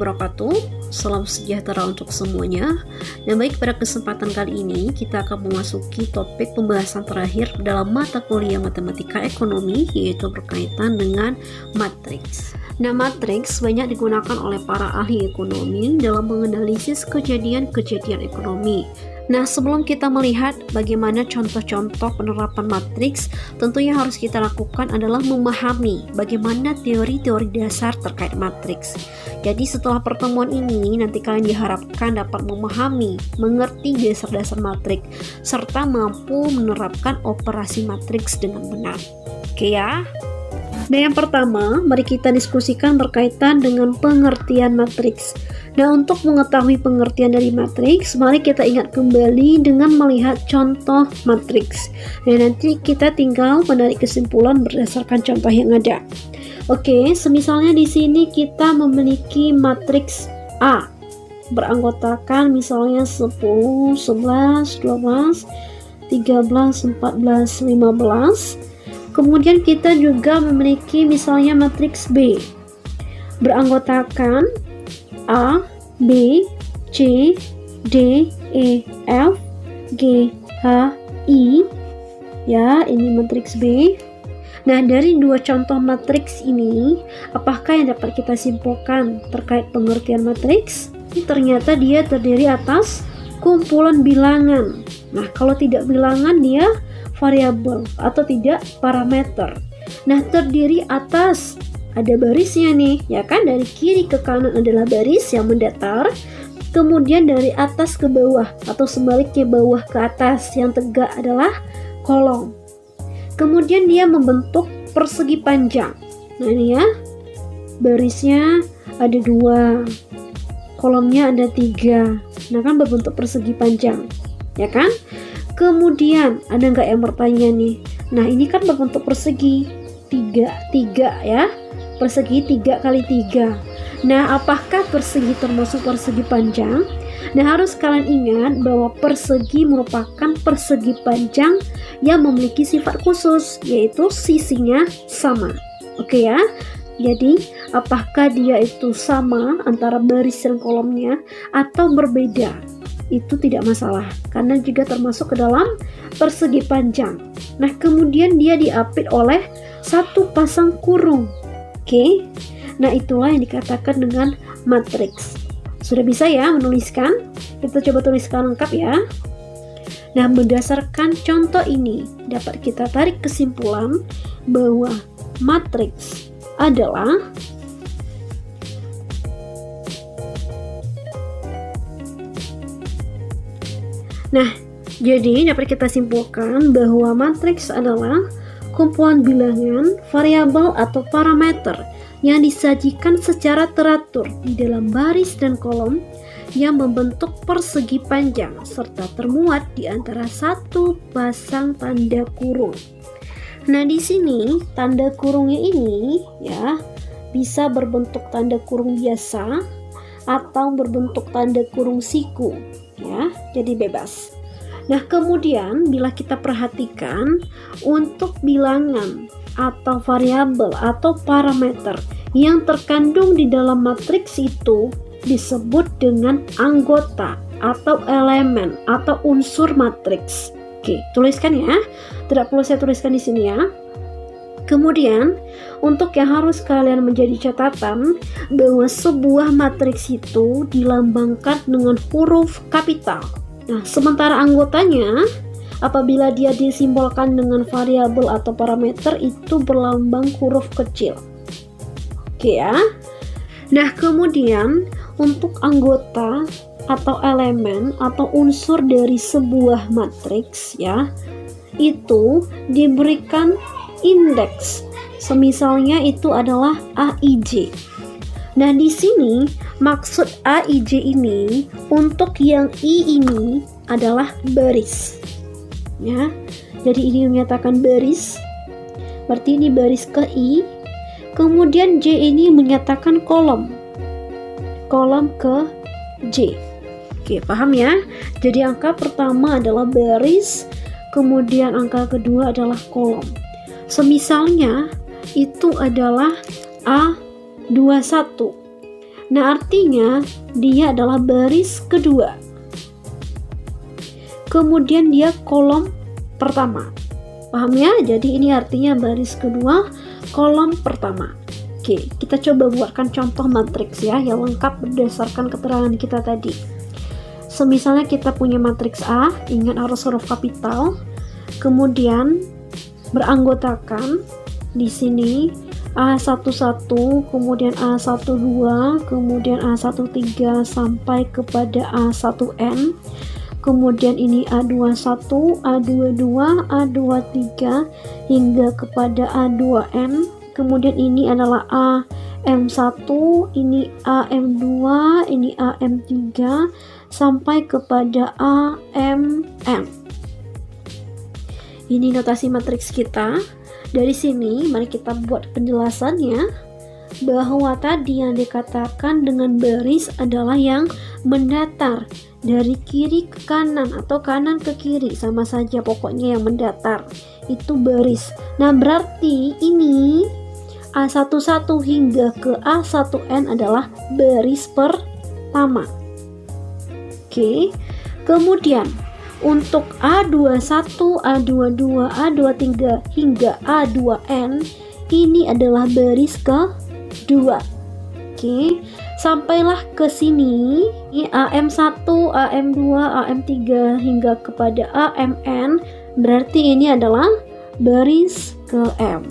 wabarakatuh. Salam sejahtera untuk semuanya. Dan baik, pada kesempatan kali ini kita akan memasuki topik pembahasan terakhir dalam mata kuliah matematika ekonomi, yaitu berkaitan dengan matriks. Nah, matriks banyak digunakan oleh para ahli ekonomi dalam menganalisis kejadian-kejadian ekonomi. Nah, sebelum kita melihat bagaimana contoh-contoh penerapan matriks, tentunya harus kita lakukan adalah memahami bagaimana teori-teori dasar terkait matriks. Jadi setelah pertemuan ini, nanti kalian diharapkan dapat memahami, mengerti dasar-dasar matriks, serta mampu menerapkan operasi matriks dengan benar. Oke ya? Nah, yang pertama, mari kita diskusikan berkaitan dengan pengertian matriks. Nah, untuk mengetahui pengertian dari matriks, mari kita ingat kembali dengan melihat contoh matriks. Nah, nanti kita tinggal menarik kesimpulan berdasarkan contoh yang ada. Oke, semisalnya di sini kita memiliki matriks A beranggotakan misalnya 10, 11, 12, 13, 14, 15. Kemudian kita juga memiliki misalnya matriks B beranggotakan A, B, C, D, E, F, G, H, I. Ya, ini matriks B. Nah, dari dua contoh matriks ini, apakah yang dapat kita simpulkan terkait pengertian matriks? Ternyata dia terdiri atas kumpulan bilangan. Nah, kalau tidak bilangan dia variabel atau tidak parameter. Nah, terdiri atas ada barisnya nih, ya kan? Dari kiri ke kanan adalah baris yang mendatar, kemudian dari atas ke bawah atau sebaliknya bawah ke atas yang tegak adalah kolom. Kemudian dia membentuk persegi panjang. Nah, ini ya, barisnya ada 2, kolomnya ada 3. Nah, kan berbentuk persegi panjang, ya kan? Kemudian ada nggak yang bertanya nih? Nah, ini kan berbentuk persegi 3 ya, persegi 3 kali 3. Nah, apakah persegi termasuk persegi panjang? Nah, harus kalian ingat bahwa persegi merupakan persegi panjang yang memiliki sifat khusus, yaitu sisinya sama. Oke ya, jadi apakah dia itu sama antara baris dan kolomnya atau berbeda? Itu tidak masalah, karena juga termasuk ke dalam persegi panjang. Nah, kemudian dia diapit oleh satu pasang kurung. Oke, nah itulah yang dikatakan dengan matriks. Sudah bisa ya menuliskan? Kita coba tuliskan lengkap ya. Nah, berdasarkan contoh ini dapat kita tarik kesimpulan bahwa matriks adalah jadi dapat kita simpulkan bahwa matriks adalah kumpulan bilangan, variabel atau parameter yang disajikan secara teratur di dalam baris dan kolom yang membentuk persegi panjang serta termuat di antara satu pasang tanda kurung. Nah, di sini tanda kurungnya ini ya bisa berbentuk tanda kurung biasa atau berbentuk tanda kurung siku ya, jadi bebas. Nah, kemudian bila kita perhatikan untuk bilangan atau variabel atau parameter yang terkandung di dalam matriks itu disebut dengan anggota atau elemen atau unsur matriks. Oke, tuliskan ya. Tidak perlu saya tuliskan di sini ya. Kemudian, untuk yang harus kalian menjadi catatan bahwa sebuah matriks itu dilambangkan dengan huruf kapital. Nah, sementara anggotanya apabila dia disimbolkan dengan variabel atau parameter itu berlambang huruf kecil. Oke ya. Nah, kemudian untuk anggota atau elemen atau unsur dari sebuah matriks ya, itu diberikan indeks. Semisalnya itu adalah AIJ. Nah, di sini maksud AIJ ini untuk yang I ini adalah baris. Ya. Jadi ini menyatakan baris. Berarti ini baris ke I. Kemudian J ini menyatakan kolom. Kolom ke J. Oke, paham ya? Jadi angka pertama adalah baris, kemudian angka kedua adalah kolom. Semisalnya itu adalah A21. Nah, artinya dia adalah baris kedua. Kemudian dia kolom pertama. Paham ya? Jadi ini artinya baris kedua, kolom pertama. Oke, kita coba buatkan contoh matriks ya yang lengkap berdasarkan keterangan kita tadi. Semisalnya kita punya matriks A, ingat harus huruf kapital. Kemudian beranggotakan di sini A11, kemudian A12, kemudian A13 sampai kepada A1N. Kemudian ini A21, A22, A23 hingga kepada A2N. Kemudian ini adalah AM1, ini AM2, ini AM3 sampai kepada AMN. Ini notasi matriks kita. Dari sini mari kita buat penjelasannya, bahwa tadi yang dikatakan dengan baris adalah yang mendatar dari kiri ke kanan atau kanan ke kiri, sama saja pokoknya yang mendatar itu baris. Nah, berarti ini A11 hingga ke A1N adalah baris pertama. Oke. Kemudian untuk A21, A22, A23 hingga A2N ini adalah baris kedua. Oke, sampailah ke sini AM1, AM2, AM3 hingga kepada AMN, berarti ini adalah baris ke M.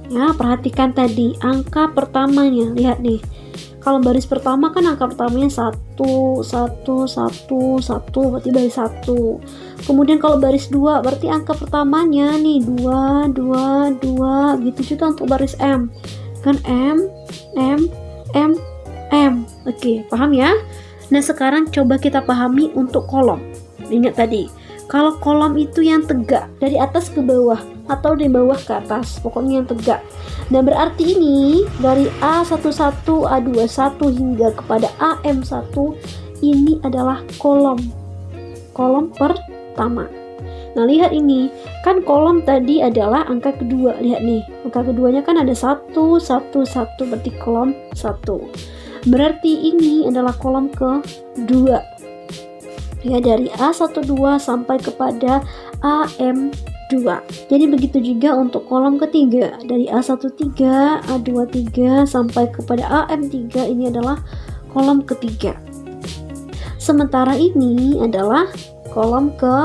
Ya, perhatikan tadi angka pertamanya, lihat nih. Kalau baris pertama kan angka pertamanya 1, 1, 1, 1, berarti baris 1. Kemudian kalau baris 2 berarti angka pertamanya nih 2, 2, 2, gitu juga untuk baris M. Kan M, M, M, M. Oke, paham ya? Nah, sekarang coba kita pahami untuk kolom. Ingat tadi, kalau kolom itu yang tegak dari atas ke bawah atau dari bawah ke atas, pokoknya yang tegak. Nah, berarti ini dari A11, A21 hingga kepada AM1 ini adalah kolom pertama. Nah, lihat ini kan kolom tadi adalah angka kedua, lihat nih angka keduanya kan ada 1, 1, 1, berarti kolom 1. Berarti ini adalah kolom kedua ya, dari A12 sampai kepada AM2. Jadi begitu juga untuk kolom ketiga, dari A13, A23 sampai kepada AM3 ini adalah kolom ketiga. Sementara ini adalah kolom ke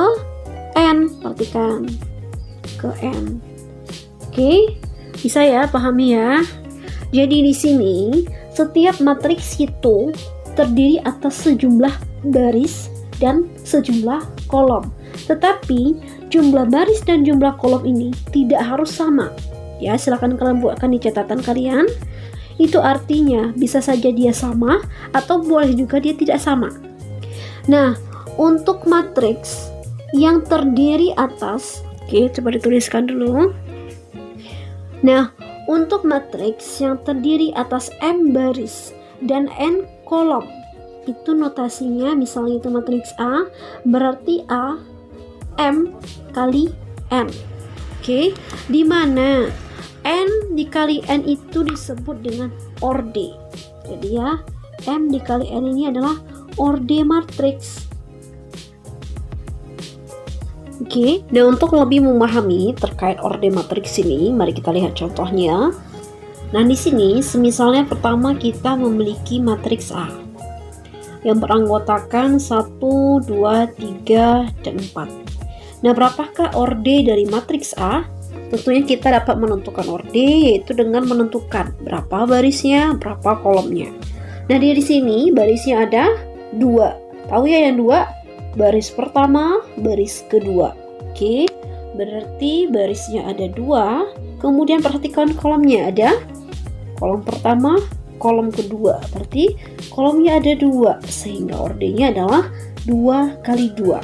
N, perhatikan ke N. Oke, bisa ya, pahami ya. Jadi di sini setiap matriks itu terdiri atas sejumlah baris dan sejumlah kolom. Tetapi jumlah baris dan jumlah kolom ini tidak harus sama. Ya, silakan kalian buatkan di catatan kalian. Itu artinya bisa saja dia sama atau boleh juga dia tidak sama. Nah, untuk matriks yang terdiri atas, oke, coba dituliskan dulu. Nah, untuk matriks yang terdiri atas M baris dan N kolom, itu notasinya misalnya itu matriks A, berarti A M kali N. Oke, di mana N dikali N itu disebut dengan orde. Jadi ya, M dikali N ini adalah orde matriks. Oke, nah untuk lebih memahami terkait orde matriks ini, mari kita lihat contohnya. Nah, di sini semisalnya pertama kita memiliki matriks A yang beranggotakan 1, 2, 3, dan 4. Nah, berapakah orde dari matriks A? Tentunya kita dapat menentukan orde yaitu dengan menentukan berapa barisnya, berapa kolomnya. Nah, di sini barisnya ada 2. Tahu ya yang 2? Baris pertama, baris kedua. Oke, berarti barisnya ada 2. Kemudian perhatikan kolomnya, ada kolom pertama, kolom kedua. Berarti kolomnya ada 2, sehingga ordenya adalah 2 kali 2.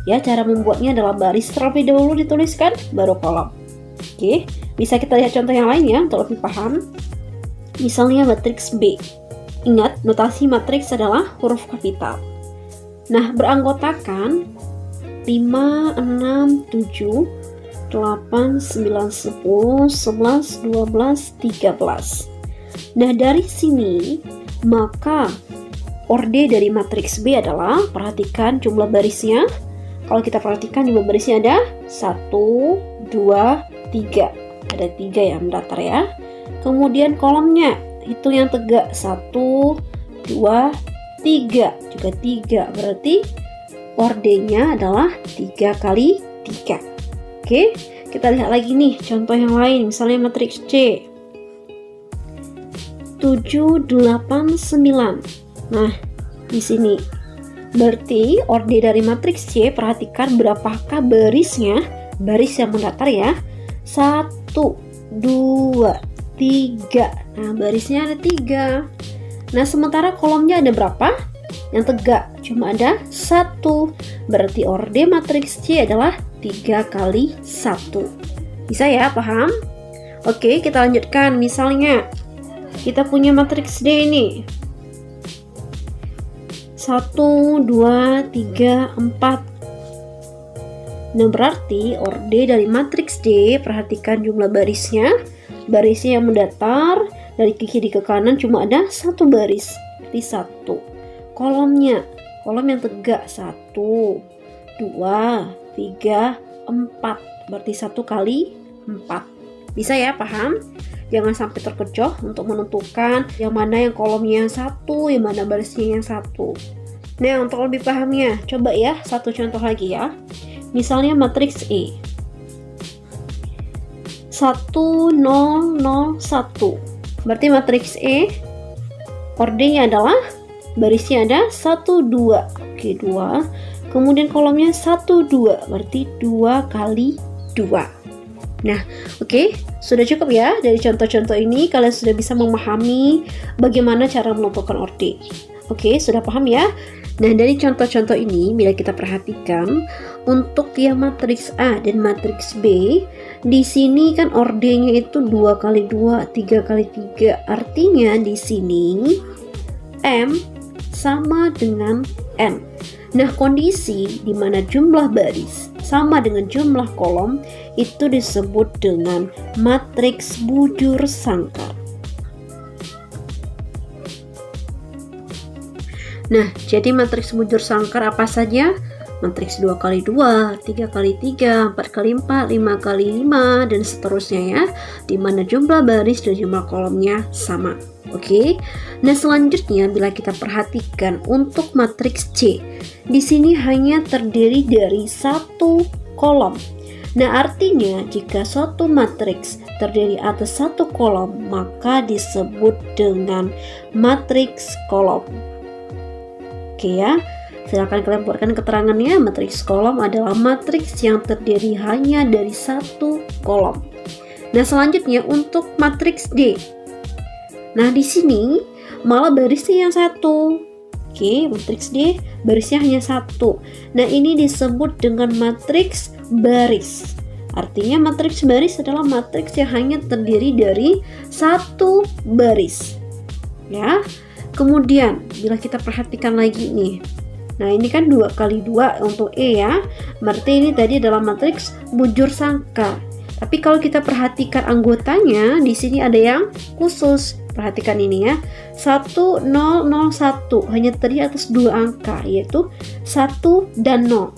Ya, cara membuatnya adalah baris terlebih dahulu dituliskan, baru kolom. Oke, bisa kita lihat contoh yang lain ya untuk lebih paham. Misalnya matriks B. Ingat, notasi matriks adalah huruf kapital. Nah, beranggotakan 5, 6, 7, 8, 9, 10, 11, 12, 13. Nah, dari sini maka orde dari matriks B adalah, perhatikan jumlah barisnya. Kalau kita perhatikan jumlah barisnya ada 1, 2, 3. Ada 3 yang mendatar ya. Kemudian kolomnya, hitung yang tegak, 1, 2, 3. Juga 3, berarti ordenya adalah 3 kali 3. Oke, kita lihat lagi nih contoh yang lain. Misalnya matriks C 7, 8, 9. Nah, di sini berarti orde dari matriks C, perhatikan berapakah barisnya, baris yang mendatar ya. 1, 2, 3. Nah, barisnya ada 3. Nah, sementara kolomnya ada berapa? Yang tegak cuma ada 1. Berarti orde matriks C adalah 3 kali 1. Bisa ya, paham? Oke, kita lanjutkan. Misalnya kita punya matriks D ini. 1, 2, 3, 4. Nah, berarti orde dari matriks D, perhatikan jumlah barisnya. Barisnya yang mendatar dari kiri ke kanan cuma ada 1 baris, berarti 1. Kolomnya, kolom yang tegak 1, 2, 3, 4. Berarti 1 kali 4. Bisa ya, paham? Jangan sampai terkecoh untuk menentukan yang mana yang kolomnya yang 1, yang mana barisnya yang 1. Nah, untuk lebih pahamnya, coba ya satu contoh lagi ya. Misalnya matriks E 1, 0, 0, 1. Berarti matriks E ordenya adalah, barisnya ada 1, 2. Oke, 2. Kemudian kolomnya 1, 2. Berarti 2 kali 2. Nah, oke, sudah cukup ya. Dari contoh-contoh ini kalian sudah bisa memahami bagaimana cara menentukan orde. Oke, sudah paham ya? Nah, dari contoh-contoh ini bila kita perhatikan untuk yang matriks A dan matriks B, di sini kan ordenya itu 2 kali 2, 3 kali 3. Artinya di sini M sama dengan N. Nah, kondisi di mana jumlah baris sama dengan jumlah kolom itu disebut dengan matriks bujur sangkar. Nah, jadi matriks bujur sangkar apa saja? Matriks 2 kali 2, 3 kali 3, 4 kali 4, 5 kali 5, dan seterusnya ya, di mana jumlah baris dan jumlah kolomnya sama. Oke. Nah, selanjutnya bila kita perhatikan untuk matriks C, di sini hanya terdiri dari 1 kolom. Nah, artinya jika suatu matriks terdiri atas 1 kolom, maka disebut dengan matriks kolom. Oke ya, silakan kalian buatkan keterangannya. Matriks kolom adalah matriks yang terdiri hanya dari 1 kolom. Nah, selanjutnya untuk matriks D. Nah, di sini malah barisnya yang 1. Oke, matriks D barisnya hanya 1. Nah, ini disebut dengan matriks baris. Artinya matriks baris adalah matriks yang hanya terdiri dari 1 baris. Ya. Kemudian bila kita perhatikan lagi nih, nah ini kan 2 kali 2 untuk E ya, berarti ini tadi adalah matriks bujur sangkar. Tapi kalau kita perhatikan anggotanya, di sini ada yang khusus. Perhatikan ini ya, 1, 0, 0, 1 hanya terdiri atas 2 angka, yaitu 1 dan 0.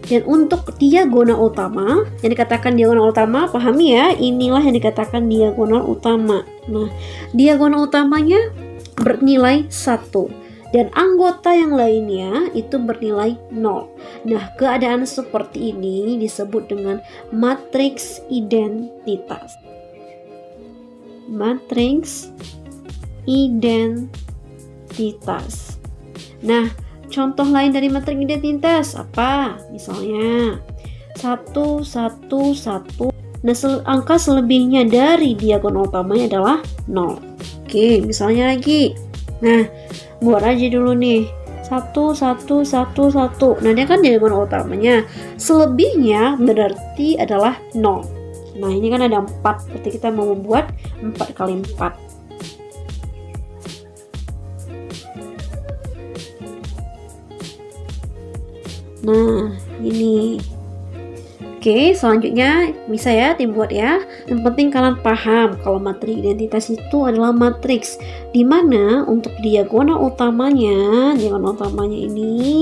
Dan untuk diagonal utama, yang dikatakan diagonal utama, pahami ya, inilah yang dikatakan diagonal utama. Nah, diagonal utamanya bernilai 1 dan anggota yang lainnya itu bernilai 0. Nah, keadaan seperti ini disebut dengan matriks identitas. Matriks identitas. Nah, contoh lain dari matriks identitas apa? Misalnya 1, 1, 1. Nah, angka selebihnya dari diagonal utamanya adalah 0. Oke, misalnya lagi. Nah, buat aja dulu nih. 1, 1, 1, 1. Nah, dia kan diagonal utamanya. Selebihnya berarti adalah 0. Nah, ini kan ada 4. Berarti kita mau membuat 4 kali 4. Nah, ini. Oke, selanjutnya bisa ya dibuat ya. Yang penting kalian paham kalau matriks identitas itu adalah matriks di mana untuk diagonal utamanya ini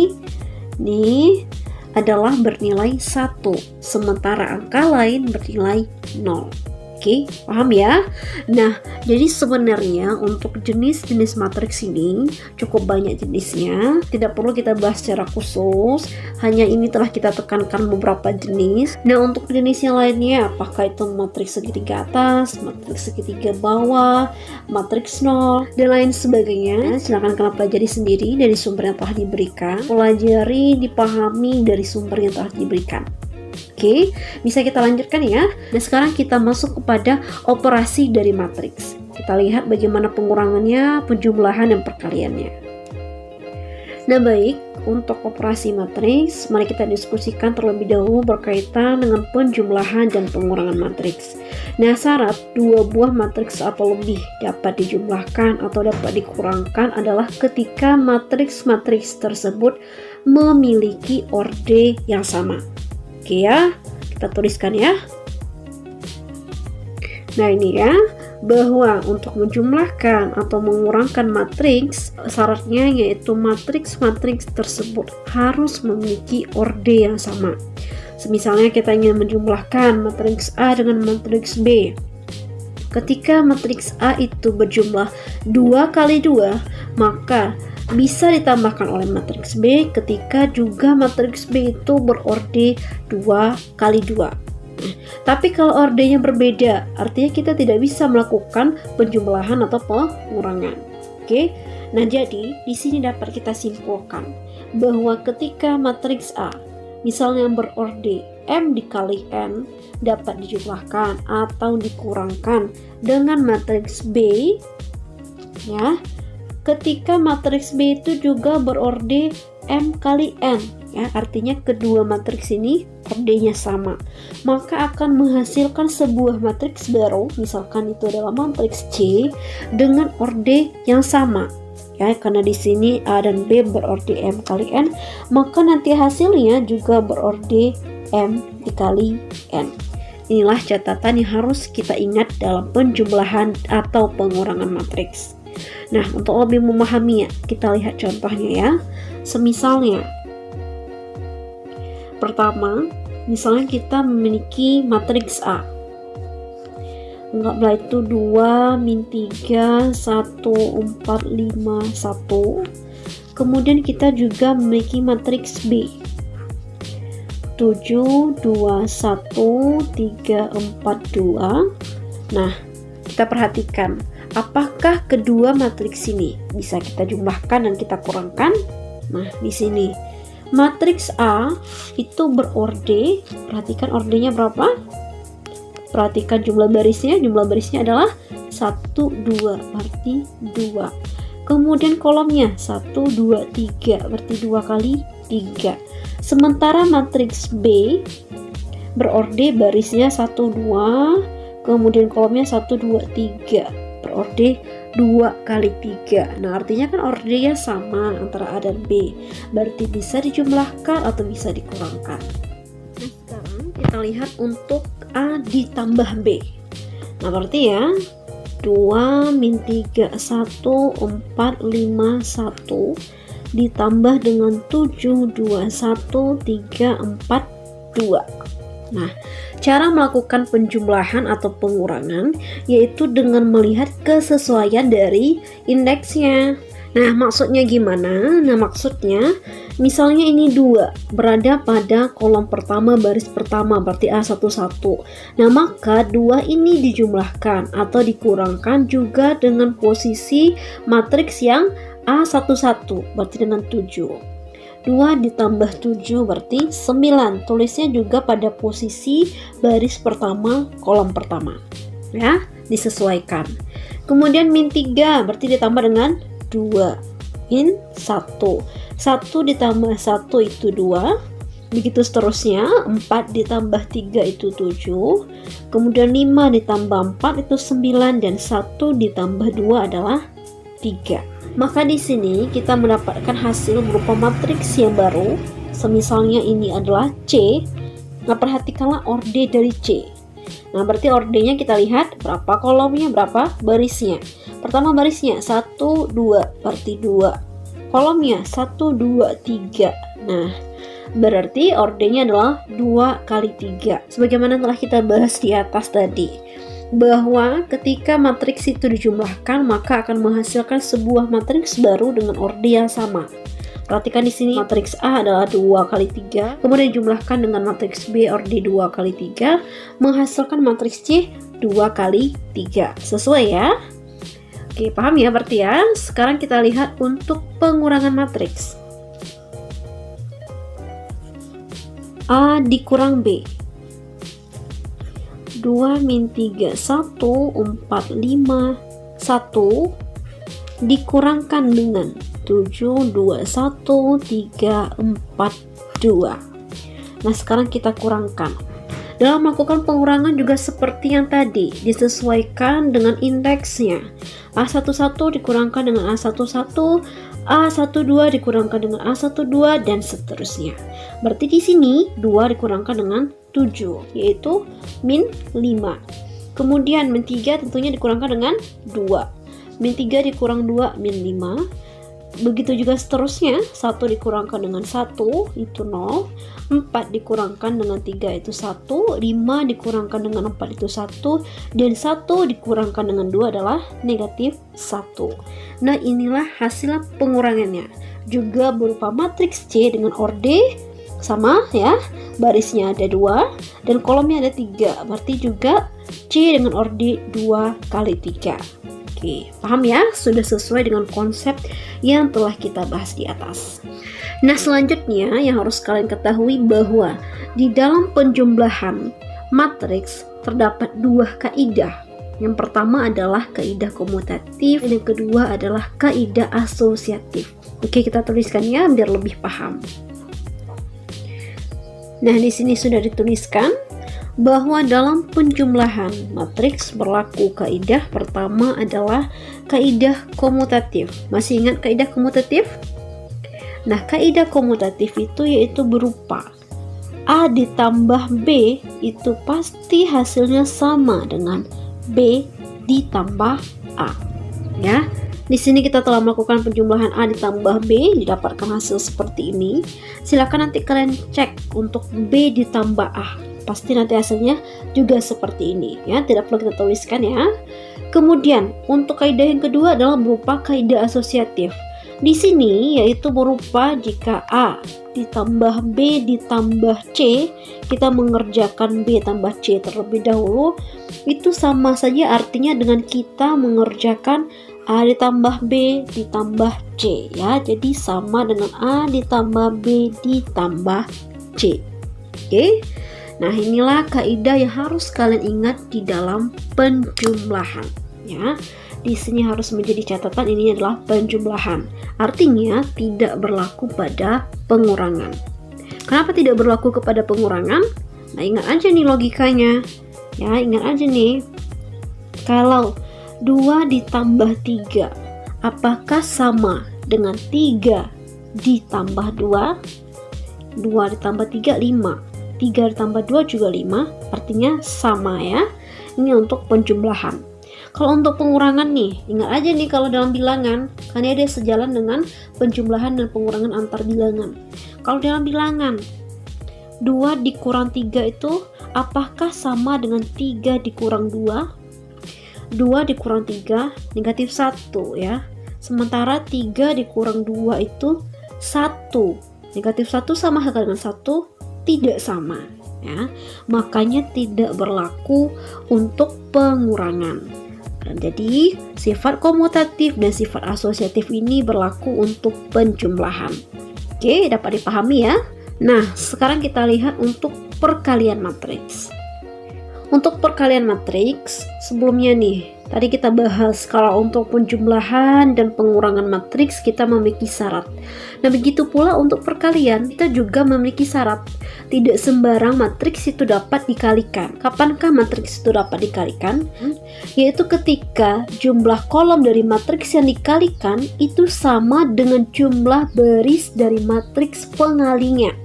adalah bernilai 1, sementara angka lain bernilai 0. Oke, paham ya? Nah, jadi sebenarnya untuk jenis-jenis matriks ini cukup banyak jenisnya. Tidak perlu kita bahas secara khusus. Hanya ini telah kita tekankan beberapa jenis. Nah, untuk jenis yang lainnya, apakah itu matriks segitiga atas, matriks segitiga bawah, matriks 0, dan lain sebagainya, silahkan kalian pelajari sendiri dari sumber yang telah diberikan. Pelajari, dipahami dari sumber yang telah diberikan. Oke, bisa kita lanjutkan ya. Nah, sekarang kita masuk kepada operasi dari matriks. Kita lihat bagaimana pengurangannya, penjumlahan, dan perkaliannya. Nah, baik, untuk operasi matriks, mari kita diskusikan terlebih dahulu berkaitan dengan penjumlahan dan pengurangan matriks. Nah, syarat dua buah matriks atau lebih dapat dijumlahkan atau dapat dikurangkan adalah ketika matriks-matriks tersebut memiliki orde yang sama. Oke ya, kita tuliskan ya. Nah, ini ya, bahwa untuk menjumlahkan atau mengurangkan matriks, syaratnya yaitu matriks-matriks tersebut harus memiliki orde yang sama. Misalnya kita ingin menjumlahkan matriks A dengan matriks B. Ketika matriks A itu berjumlah 2 kali 2, maka bisa ditambahkan oleh matriks B ketika juga matriks B itu berorde 2 kali 2. Tapi kalau ordenya berbeda, artinya kita tidak bisa melakukan penjumlahan atau pengurangan. Oke. Nah, jadi di sini dapat kita simpulkan bahwa ketika matriks A misalnya berorde M dikali N dapat dijumlahkan atau dikurangkan dengan matriks B ya. Ketika matriks B itu juga berorde M kali N ya, artinya kedua matriks ini ordenya sama, maka akan menghasilkan sebuah matriks baru, misalkan itu adalah matriks C dengan orde yang sama ya, karena di sini A dan B berorde M kali N, maka nanti hasilnya juga berorde M dikali N. Inilah catatan yang harus kita ingat dalam penjumlahan atau pengurangan matriks. Nah, untuk lebih memahaminya, kita lihat contohnya ya. Semisalnya, pertama, misalnya kita memiliki matriks A. Anggaplah itu 2, min 3, 1, 4, 5, 1. Kemudian kita juga memiliki matriks B. 7, 2, 1, 3, 4, 2. Nah, kita perhatikan. Apakah kedua matriks ini bisa kita jumlahkan dan kita kurangkan? Nah, di sini matriks A itu berorde, perhatikan ordenya berapa? Perhatikan jumlah barisnya adalah 1, 2, berarti 2. Kemudian kolomnya 1, 2, 3, berarti 2 kali 3. Sementara matriks B berorde barisnya 1, 2, kemudian kolomnya 1, 2, 3. Berorde 2 kali 3. Nah, artinya kan ordenya sama antara A dan B, berarti bisa dijumlahkan atau bisa dikurangkan. Nah, sekarang kita lihat untuk A ditambah B. Nah, berarti ya 2 min 3 1 4 5 1 ditambah dengan 7 2 1 3 4 2. Nah, cara melakukan penjumlahan atau pengurangan yaitu dengan melihat kesesuaian dari indeksnya. Nah, maksudnya gimana? Nah, maksudnya misalnya ini 2 berada pada kolom pertama baris pertama, berarti A11. Nah, maka 2 ini dijumlahkan atau dikurangkan juga dengan posisi matriks yang A11, berarti dengan 7. 2 ditambah 7 berarti 9. Tulisnya juga pada posisi baris pertama kolom pertama ya, disesuaikan. Kemudian min 3 berarti ditambah dengan 2, min 1. 1 ditambah 1 itu 2, begitu seterusnya. 4 ditambah 3 itu 7, kemudian 5 ditambah 4 itu 9, dan 1 ditambah 2 adalah 3. Maka di sini kita mendapatkan hasil berupa matriks yang baru. Semisalnya ini adalah C. Nah, perhatikanlah orde dari C. Nah, berarti ordenya kita lihat berapa kolomnya, berapa barisnya. Pertama barisnya 1, 2, berarti 2. Kolomnya 1, 2, 3. Nah, berarti ordenya adalah 2 kali 3. Sebagaimana telah kita bahas di atas tadi, bahwa ketika matriks itu dijumlahkan maka akan menghasilkan sebuah matriks baru dengan orde yang sama. Perhatikan di sini matriks A adalah 2 kali 3, kemudian dijumlahkan dengan matriks B orde 2 kali 3, menghasilkan matriks C 2 kali 3. Sesuai ya? Oke, paham ya berarti ya? Sekarang kita lihat untuk pengurangan matriks. A dikurang B. 2 min 3, 1, 4, 5, 1 dikurangkan dengan 7, 2, 1, 3, 4, 2. Nah, sekarang kita kurangkan. Dalam melakukan pengurangan juga seperti yang tadi, disesuaikan dengan indeksnya. A11 dikurangkan dengan A11, A12 dikurangkan dengan A12, dan seterusnya. Berarti di sini 2 dikurangkan dengan 7, yaitu min 5. Kemudian min 3 tentunya dikurangkan dengan 2. Min 3 dikurang 2, min 5. Begitu juga seterusnya, 1 dikurangkan dengan 1 itu 0, 4 dikurangkan dengan 3 itu 1, 5 dikurangkan dengan 4 itu 1, dan 1 dikurangkan dengan 2 adalah negatif 1. Nah, inilah hasil pengurangannya, juga berupa matriks C dengan orde sama ya, barisnya ada 2 dan kolomnya ada 3, berarti juga C dengan orde 2 kali 3. Oke, paham ya? Sudah sesuai dengan konsep yang telah kita bahas di atas. Nah, selanjutnya yang harus kalian ketahui bahwa di dalam penjumlahan matriks terdapat 2 kaidah. Yang pertama adalah kaidah komutatif, dan yang kedua adalah kaidah asosiatif. Oke, kita tuliskan ya biar lebih paham. Nah, di sini sudah dituliskan bahwa dalam penjumlahan matriks berlaku kaidah pertama adalah kaidah komutatif. Masih ingat kaidah komutatif? Nah, kaidah komutatif itu yaitu berupa A ditambah B itu pasti hasilnya sama dengan B ditambah A. Ya, di sini kita telah melakukan penjumlahan A ditambah B, didapatkan hasil seperti ini. Silakan nanti kalian cek untuk B ditambah A. Pasti nanti hasilnya juga seperti ini ya, tidak perlu kita tuliskan ya. Kemudian untuk kaidah yang kedua adalah berupa kaidah asosiatif. Di sini yaitu berupa jika A ditambah B ditambah C, kita mengerjakan B tambah C terlebih dahulu, itu sama saja artinya dengan kita mengerjakan A ditambah B ditambah C ya. Jadi sama dengan A ditambah B ditambah C. Oke. Nah, inilah kaidah yang harus kalian ingat di dalam penjumlahan ya. Di sini harus menjadi catatan, ini adalah penjumlahan. Artinya tidak berlaku pada pengurangan. Kenapa tidak berlaku kepada pengurangan? Nah, ingat aja nih logikanya. Ya, ingat aja nih. Kalau 2 ditambah 3, apakah sama dengan 3 ditambah 2? 2 ditambah 3, 5. 3 ditambah 2 juga 5, artinya sama ya. Ini untuk penjumlahan. Kalau untuk pengurangan nih, ingat aja nih kalau dalam bilangan, karena dia sejalan dengan penjumlahan dan pengurangan antar bilangan. Kalau dalam bilangan, 2 dikurang 3 itu apakah sama dengan 3 dikurang 2? 2 dikurang 3, negatif 1 ya. Sementara 3 dikurang 2 itu 1. Negatif 1 sama dengan 1? Tidak sama ya, makanya tidak berlaku untuk pengurangan. Dan jadi sifat komutatif dan sifat asosiatif ini berlaku untuk penjumlahan. Oke, dapat dipahami ya. Nah, sekarang kita lihat untuk perkalian matriks. Untuk perkalian matriks sebelumnya nih, tadi kita bahas kalau untuk penjumlahan dan pengurangan matriks kita memiliki syarat. Nah, begitu pula untuk perkalian kita juga memiliki syarat. Tidak sembarang matriks itu dapat dikalikan. Kapankah matriks itu dapat dikalikan? Yaitu ketika jumlah kolom dari matriks yang dikalikan itu sama dengan jumlah baris dari matriks pengalinya.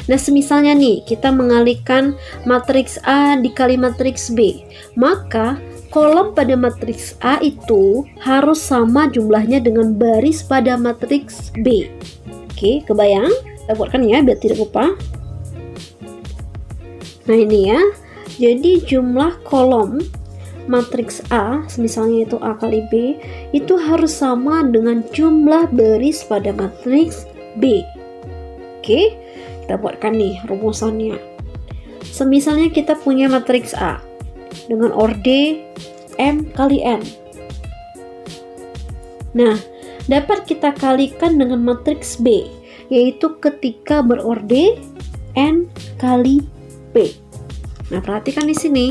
Nah, semisalnya nih, kita mengalihkan matriks A dikali matriks B, maka kolom pada matriks A itu harus sama jumlahnya dengan baris pada matriks B. Oke, kebayang? Kita buatkan ya, biar tidak lupa. Nah, ini ya. Jadi, jumlah kolom matriks A, misalnya itu A kali B, itu harus sama dengan jumlah baris pada matriks B. Oke, kita buatkan nih rumusannya. Semisalnya kita punya matriks A dengan orde M kali N. Nah, dapat kita kalikan dengan matriks B, yaitu ketika berorde N kali P. Nah, perhatikan di sini.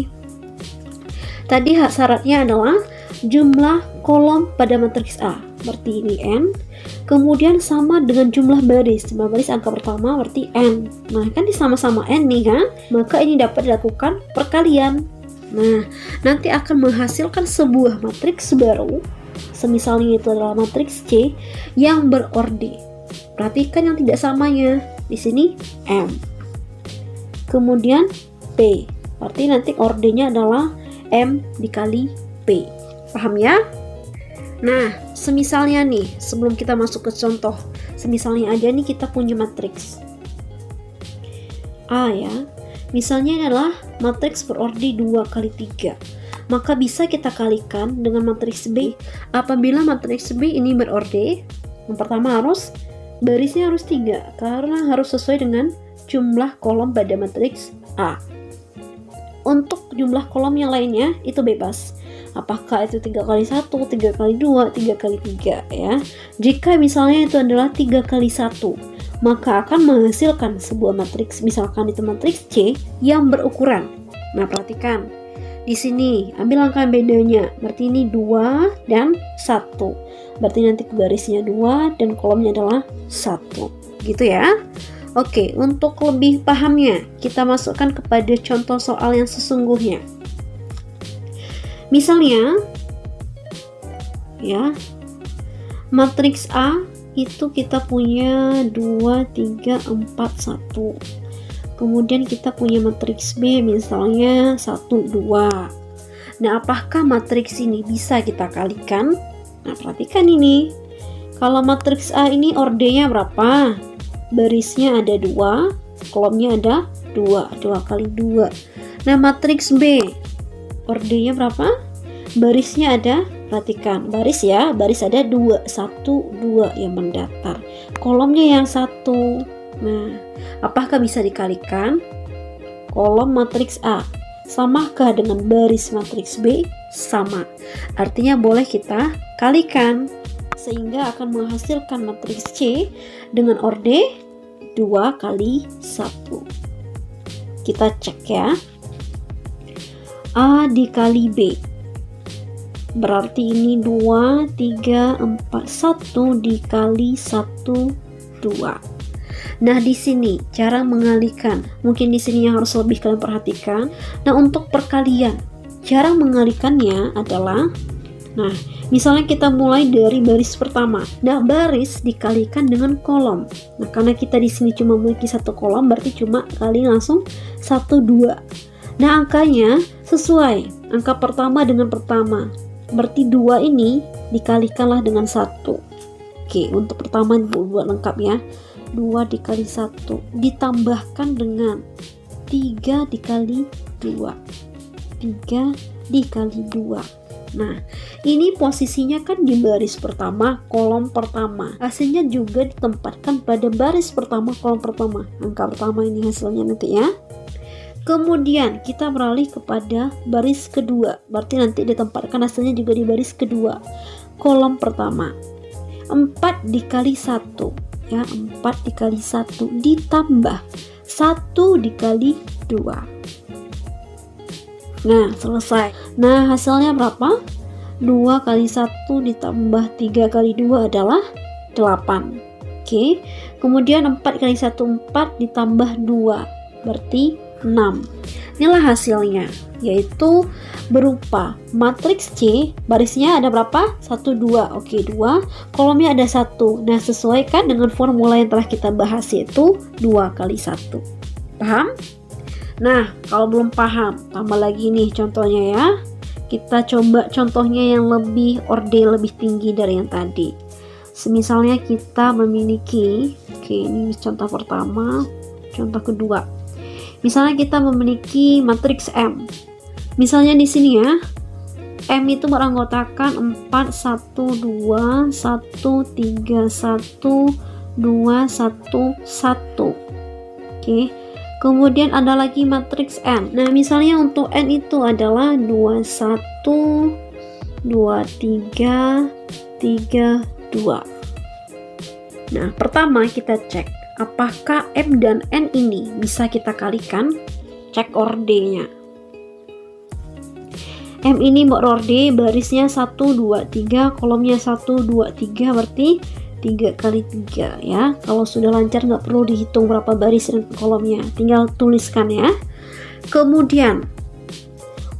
Tadi syaratnya adalah jumlah kolom pada matriks A, berarti ini N. Kemudian sama dengan jumlah baris angka pertama berarti N. Nah, kan sama-sama N nih kan, maka ini dapat dilakukan perkalian. Nah, nanti akan menghasilkan sebuah matriks baru, semisalnya itu adalah matriks C yang berorde. Perhatikan yang tidak samanya, di sini M, kemudian P, berarti nanti ordenya adalah M dikali P. Paham ya? Nah, semisalnya nih, sebelum kita masuk ke contoh, semisalnya aja nih kita punya matriks A ya. Misalnya adalah matriks berorde 2 kali 3. Maka bisa kita kalikan dengan matriks B. Apabila matriks B ini berorde, yang pertama barisnya harus 3, karena harus sesuai dengan jumlah kolom pada matriks A. Untuk jumlah kolom yang lainnya itu bebas. Apakah itu 3 kali 1, 3 kali 2, 3 kali 3 ya. Jika misalnya itu adalah 3 kali 1, maka akan menghasilkan sebuah matriks, misalkan itu matriks C yang berukuran. Nah, perhatikan. Di sini ambil angka bedanya, berarti ini 2 dan 1. Berarti nanti barisnya 2 dan kolomnya adalah 1. Gitu ya. Oke, untuk lebih pahamnya, kita masukkan kepada contoh soal yang sesungguhnya. Misalnya, ya, matriks A itu kita punya 2, 3, 4, 1. Kemudian kita punya matriks B misalnya 1, 2. Nah, apakah matriks ini bisa kita kalikan? Nah, perhatikan ini. Kalau matriks A ini ordenya berapa? Barisnya ada 2, kolomnya ada 2, 2 kali 2. Nah, matriks B ordenya berapa? Barisnya ada, perhatikan, baris ya, baris ada 2, 1, 2 yang mendatar. Kolomnya yang 1. Nah, apakah bisa dikalikan? Kolom matriks A samakah dengan baris matriks B? Sama. Artinya boleh kita kalikan, sehingga akan menghasilkan matriks C dengan orde 2 kali 1. Kita cek ya. A dikali B, berarti ini 2, 3, 4, 1 dikali 1, 2. Nah, di sini cara mengalihkan, mungkin di sini yang harus lebih kalian perhatikan. Nah, untuk perkalian, cara mengalihkannya adalah, nah, misalnya kita mulai dari baris pertama. Nah, baris dikalikan dengan kolom. Nah, karena kita di sini cuma memiliki satu kolom, berarti cuma kali langsung 1, 2. Nah, angkanya sesuai angka pertama dengan pertama, berarti 2 ini dikalikanlah dengan 1. Oke, untuk pertama buat lengkap ya, 2 dikali 1 ditambahkan dengan 3 dikali 2, 3 dikali 2. Nah, ini posisinya kan di baris pertama, kolom pertama. Hasilnya juga ditempatkan pada baris pertama, kolom pertama. Angka pertama ini hasilnya nanti ya. Kemudian kita beralih kepada baris kedua, berarti nanti ditempatkan hasilnya juga di baris kedua, kolom pertama. 4 dikali 1 ya, 4 dikali 1 ditambah 1 dikali 2. Nah, selesai. Nah, hasilnya berapa? 2 kali 1 ditambah 3 kali 2 adalah 8. Oke. Kemudian 4 kali 1 4 ditambah 2, berarti 6. Inilah hasilnya, yaitu berupa matriks C, barisnya ada berapa? 1, 2. Oke, 2. Kolomnya ada 1. Nah, sesuaikan dengan formula yang telah kita bahas, yaitu 2 kali 1. Paham? Nah, kalau belum paham, tambah lagi nih contohnya ya. Kita coba contohnya yang lebih lebih tinggi dari yang tadi. Semisalnya kita memiliki, oke, ini contoh pertama, contoh kedua. Misalnya kita memiliki matriks M. Misalnya di sini ya, M itu beranggotakan 4, 1, 2, 1, 3, 1, 2, 1, 1. Oke. Kemudian ada lagi matriks N. Nah, misalnya untuk N itu adalah 2, 1, 2, 3, 3, 2. Nah, pertama kita cek apakah M dan N ini bisa kita kalikan. Cek ordenya. M ini berorde barisnya 1, 2, 3, kolomnya 1, 2, 3, berarti 3 kali 3 ya. Kalau sudah lancar nggak perlu dihitung berapa baris dan kolomnya, tinggal tuliskan ya. Kemudian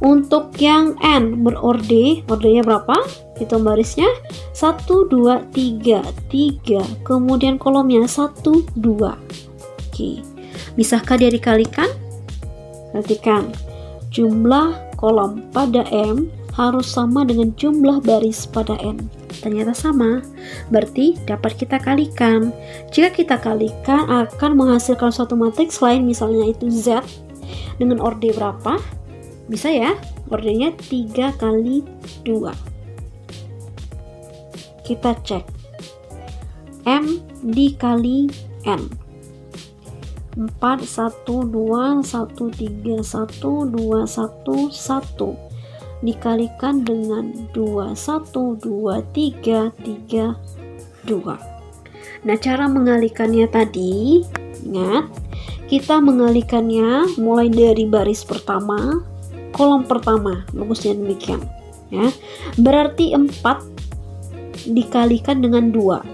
untuk yang N berorde, ordenya berapa? Hitung barisnya 1, 2, 3, 3, kemudian kolomnya 1, 2. Oke, bisakah dia dikalikan? Perhatikan, jumlah kolom pada M harus sama dengan jumlah baris pada N. Ternyata sama, berarti dapat kita kalikan. Jika kita kalikan akan menghasilkan suatu matriks lain, misalnya itu Z dengan orde berapa? Bisa ya, ordenya 3 kali 2. Kita cek M dikali N. 4, 1, 2, 1, 3, 1, 2, 1, 1 dikalikan dengan 2, 1, 2, 3, 3, 2. Nah, cara mengalikannya tadi, ingat, kita mengalikannya mulai dari baris pertama, kolom pertama, bagusnya demikian ya. Berarti 4 dikalikan dengan 2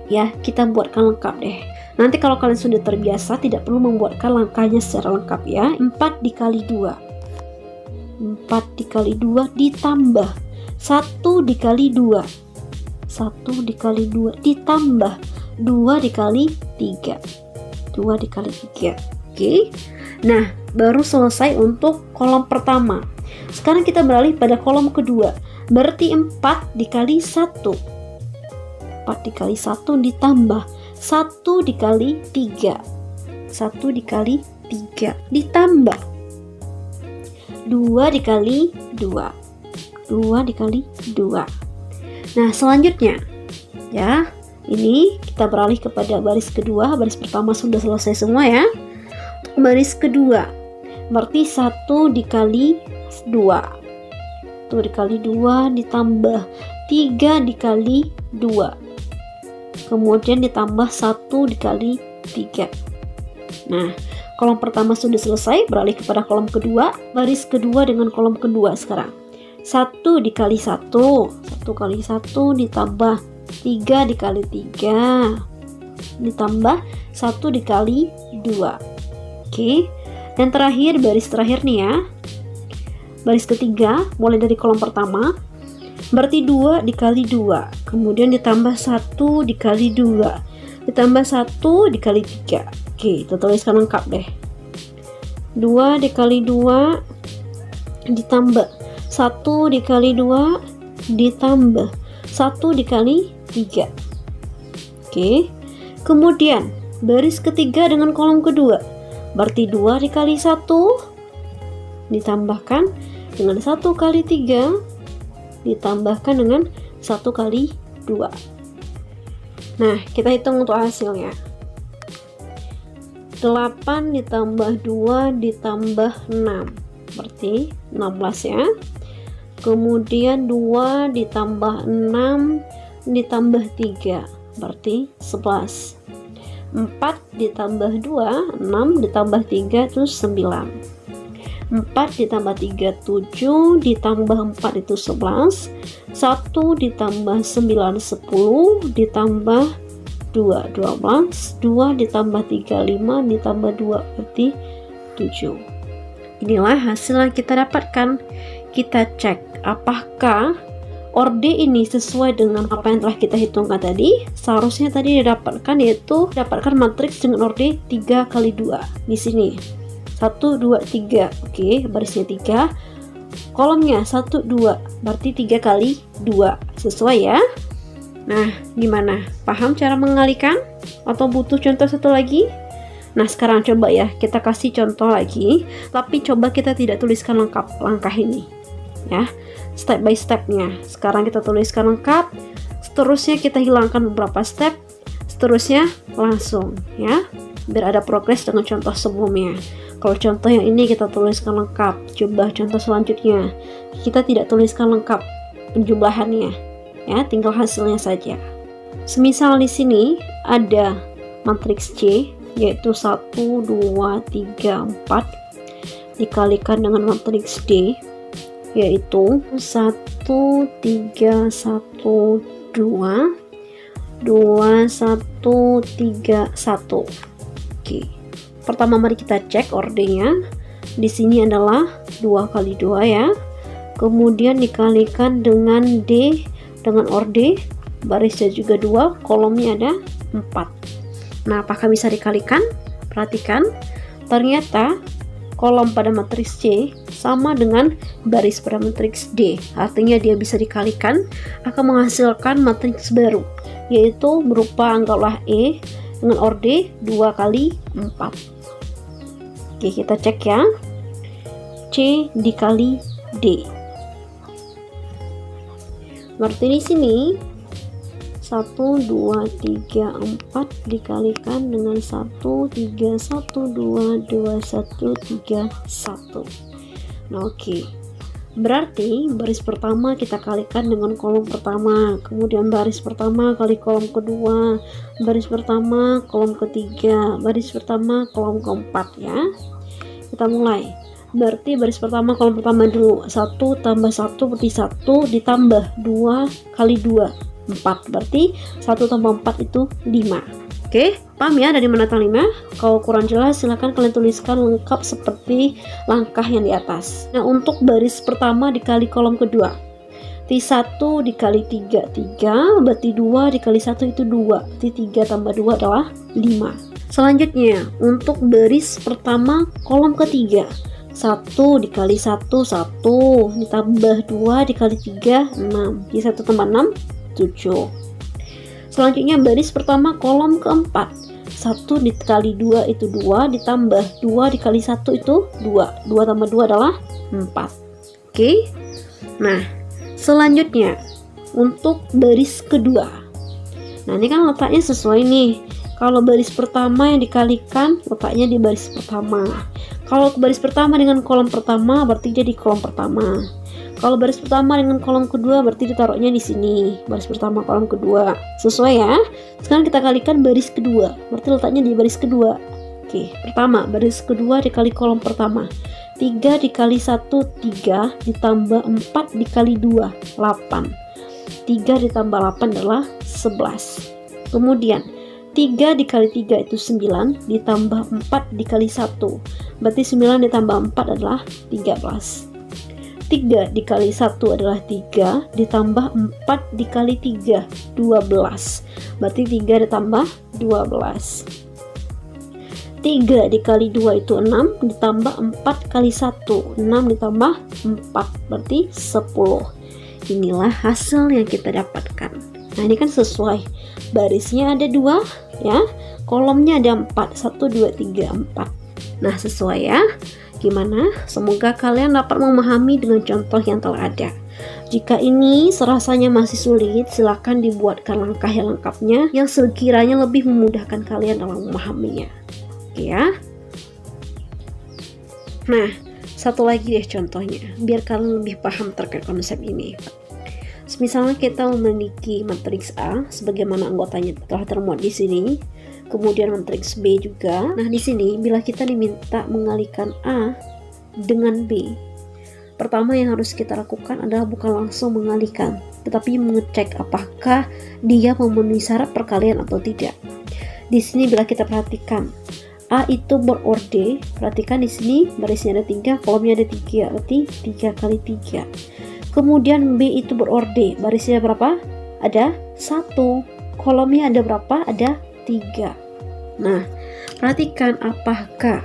ya, kita buatkan lengkap deh. Nanti kalau kalian sudah terbiasa tidak perlu membuatkan langkahnya secara lengkap ya. 4 dikali 2, 4 dikali 2 ditambah 1 dikali 2, 1 dikali 2 ditambah 2 dikali 3, 2 dikali 3. Oke. Nah, baru selesai untuk kolom pertama. Sekarang kita beralih pada kolom kedua. Berarti 4 dikali 1, 4 dikali 1 ditambah 1 dikali 3, 1 dikali 3 ditambah 2 dikali 2, 2 dikali 2. Nah, selanjutnya ya, ini kita beralih kepada baris kedua. Baris pertama sudah selesai semua ya. Baris kedua berarti 1 dikali 2, 1 dikali 2 ditambah 3 dikali 2, kemudian ditambah 1 dikali 3. Nah, kolom pertama sudah selesai, beralih kepada kolom kedua. Baris kedua dengan kolom kedua sekarang. 1 dikali 1, 1 kali 1 ditambah 3 dikali 3 ditambah 1 dikali 2. Oke. Dan terakhir, baris terakhir nih ya. Baris ketiga mulai dari kolom pertama. Berarti 2 dikali 2, kemudian ditambah 1 dikali 2 ditambah 1 dikali 3. Oke, kita tuliskan lengkap deh. 2 dikali 2 ditambah 1 dikali 2 ditambah 1 dikali 3. Oke. Kemudian baris ketiga dengan kolom kedua. Berarti 2 dikali 1 ditambahkan dengan 1 kali 3 ditambahkan dengan 1 kali 2. Nah, kita hitung untuk hasilnya. 8 ditambah 2 ditambah 6 berarti 16 ya. Kemudian 2 ditambah 6 ditambah 3 berarti 11. 4 ditambah 2, 6 ditambah 3 itu 9. 4 ditambah 3, 7 ditambah 4 itu 11. 1 ditambah 9, 10 ditambah 2, 12. 2 ditambah 3, 5 ditambah 2 berarti 7. Inilah hasil yang kita dapatkan. Kita cek apakah orde ini sesuai dengan apa yang telah kita hitungkan tadi. Seharusnya tadi didapatkan, yaitu dapatkan matriks dengan orde 3 kali 2 di sini. 1 2 3. Oke, barisnya 3. Kolomnya 1 2, berarti 3 kali 2. Sesuai ya. Nah, gimana? Paham cara mengalihkan? Atau butuh contoh satu lagi? Nah, sekarang coba ya, kita kasih contoh lagi, tapi coba kita tidak tuliskan lengkap langkah ini ya, step by stepnya. Sekarang kita tuliskan lengkap, seterusnya kita hilangkan beberapa step, seterusnya langsung ya, biar ada progres dengan contoh sebelumnya. Kalau contoh yang ini kita tuliskan lengkap, coba contoh selanjutnya kita tidak tuliskan lengkap penjumlahannya ya, tinggal hasilnya saja. Semisal di sini ada matriks C, yaitu 1 2 3 4 dikalikan dengan matriks D, yaitu 1 3 1 2 2 1 3 1. Oke. Pertama mari kita cek ordenya. Di sini adalah 2 kali 2 ya. Kemudian dikalikan dengan D dengan orde, barisnya juga 2, kolomnya ada 4. Nah, apakah bisa dikalikan? Perhatikan, ternyata kolom pada matriks C sama dengan baris pada matriks D. Artinya dia bisa dikalikan, akan menghasilkan matriks baru, yaitu berupa anggaplah E dengan orde 2 kali 4. Oke, kita cek ya. C dikali D. Berarti di sini 1 2 3 4 dikalikan dengan 1 3 1 2 2 1 3 1. Nah, oke. Berarti baris pertama kita kalikan dengan kolom pertama, kemudian baris pertama kali kolom kedua, baris pertama kolom ketiga, baris pertama kolom keempat ya. Kita mulai. Berarti baris pertama kolom pertama dulu, 1 tambah 1 berarti 1 ditambah 2 kali 2 4, berarti 1 tambah 4 itu 5. Oke, paham ya dari mana tanggal 5? Kalau kurang jelas silahkan kalian tuliskan lengkap seperti langkah yang di atas. Nah, untuk baris pertama dikali kolom kedua, T1 dikali 3 3, berarti 2 dikali 1 itu 2, berarti 3 tambah 2 adalah 5. Selanjutnya untuk baris pertama kolom ketiga, 1 dikali 1 1 ditambah 2 dikali 3 6, jadi 1 tambah 6 7. Selanjutnya baris pertama kolom keempat, 1 dikali 2 itu 2 ditambah 2 dikali 1 itu 2, 2 tambah 2 adalah 4. Oke. Nah, selanjutnya untuk baris kedua, nah ini kan letaknya sesuai nih. Kalau baris pertama yang dikalikan letaknya di baris pertama. Kalau baris pertama dengan kolom pertama berarti jadi kolom pertama. Kalau baris pertama dengan kolom kedua berarti ditaruhnya di sini. Baris pertama kolom kedua. Sesuai ya. Sekarang kita kalikan baris kedua. Berarti letaknya di baris kedua. Oke, pertama baris kedua dikali kolom pertama. 3 dikali 1 3 ditambah 4 dikali 2 8. 3 ditambah 8 adalah 11. Kemudian 3 dikali 3 itu 9 ditambah 4 dikali 1, berarti 9 ditambah 4 adalah 13. 3 dikali 1 adalah 3 ditambah 4 dikali 3 12, berarti 3 ditambah 12. 3 dikali 2 itu 6 ditambah 4 kali 1, 6 ditambah 4 berarti 10. Inilah hasil yang kita dapatkan. Nah, ini kan sesuai, barisnya ada 2 ya, kolomnya ada 4, 1 2 3 4. Nah, sesuai ya. Gimana? Semoga kalian dapat memahami dengan contoh yang telah ada. Jika ini serasanya masih sulit, silakan dibuatkan langkah yang lengkapnya yang sekiranya lebih memudahkan kalian dalam memahaminya. Oke ya. Nah, satu lagi deh contohnya, biar kalian lebih paham terkait konsep ini. Misalnya kita memiliki matriks A sebagaimana anggotanya telah termuat di sini, kemudian matriks B juga. Nah, di sini bila kita diminta mengalihkan A dengan B, pertama yang harus kita lakukan adalah bukan langsung mengalihkan, tetapi mengecek apakah dia memenuhi syarat perkalian atau tidak. Di sini bila kita perhatikan, A itu berorde, perhatikan di sini barisnya ada 3, kolomnya ada 3, berarti 3 kali 3. Kemudian B itu berorde, barisnya berapa? Ada 1, kolomnya ada berapa? Ada 3. Nah, perhatikan apakah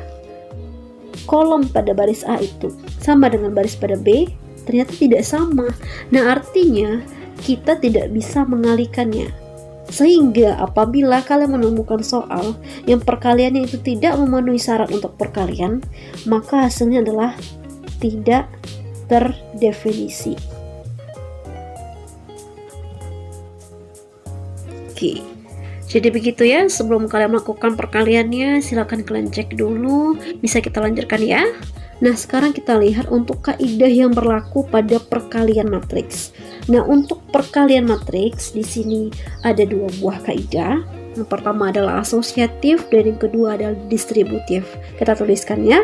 kolom pada baris A itu sama dengan baris pada B? Ternyata tidak sama. Nah, artinya kita tidak bisa mengalihkannya. Sehingga apabila kalian menemukan soal yang perkaliannya itu tidak memenuhi syarat untuk perkalian, maka hasilnya adalah tidak terdefinisi. Oke, jadi begitu ya. Sebelum kalian melakukan perkaliannya, silakan kalian cek dulu. Bisa kita lanjutkan ya. Nah, sekarang kita lihat untuk kaidah yang berlaku pada perkalian matriks. Nah, untuk perkalian matriks di sini ada 2 buah kaidah. Yang pertama adalah asosiatif dan yang kedua adalah distributif. Kita tuliskan ya.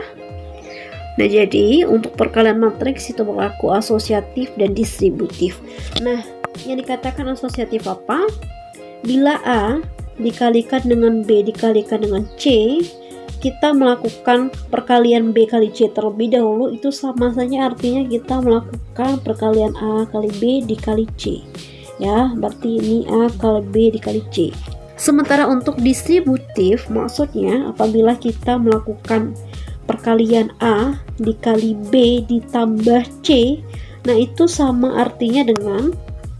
Nah, jadi untuk perkalian matriks itu berlaku asosiatif dan distributif. Nah, yang dikatakan asosiatif apa? Bila A dikalikan dengan B dikalikan dengan C, kita melakukan perkalian B kali C terlebih dahulu, itu sama saja artinya kita melakukan perkalian A kali B dikali C ya, berarti ini A kali B dikali C. Sementara untuk distributif maksudnya apabila kita melakukan perkalian A dikali B ditambah C, nah itu sama artinya dengan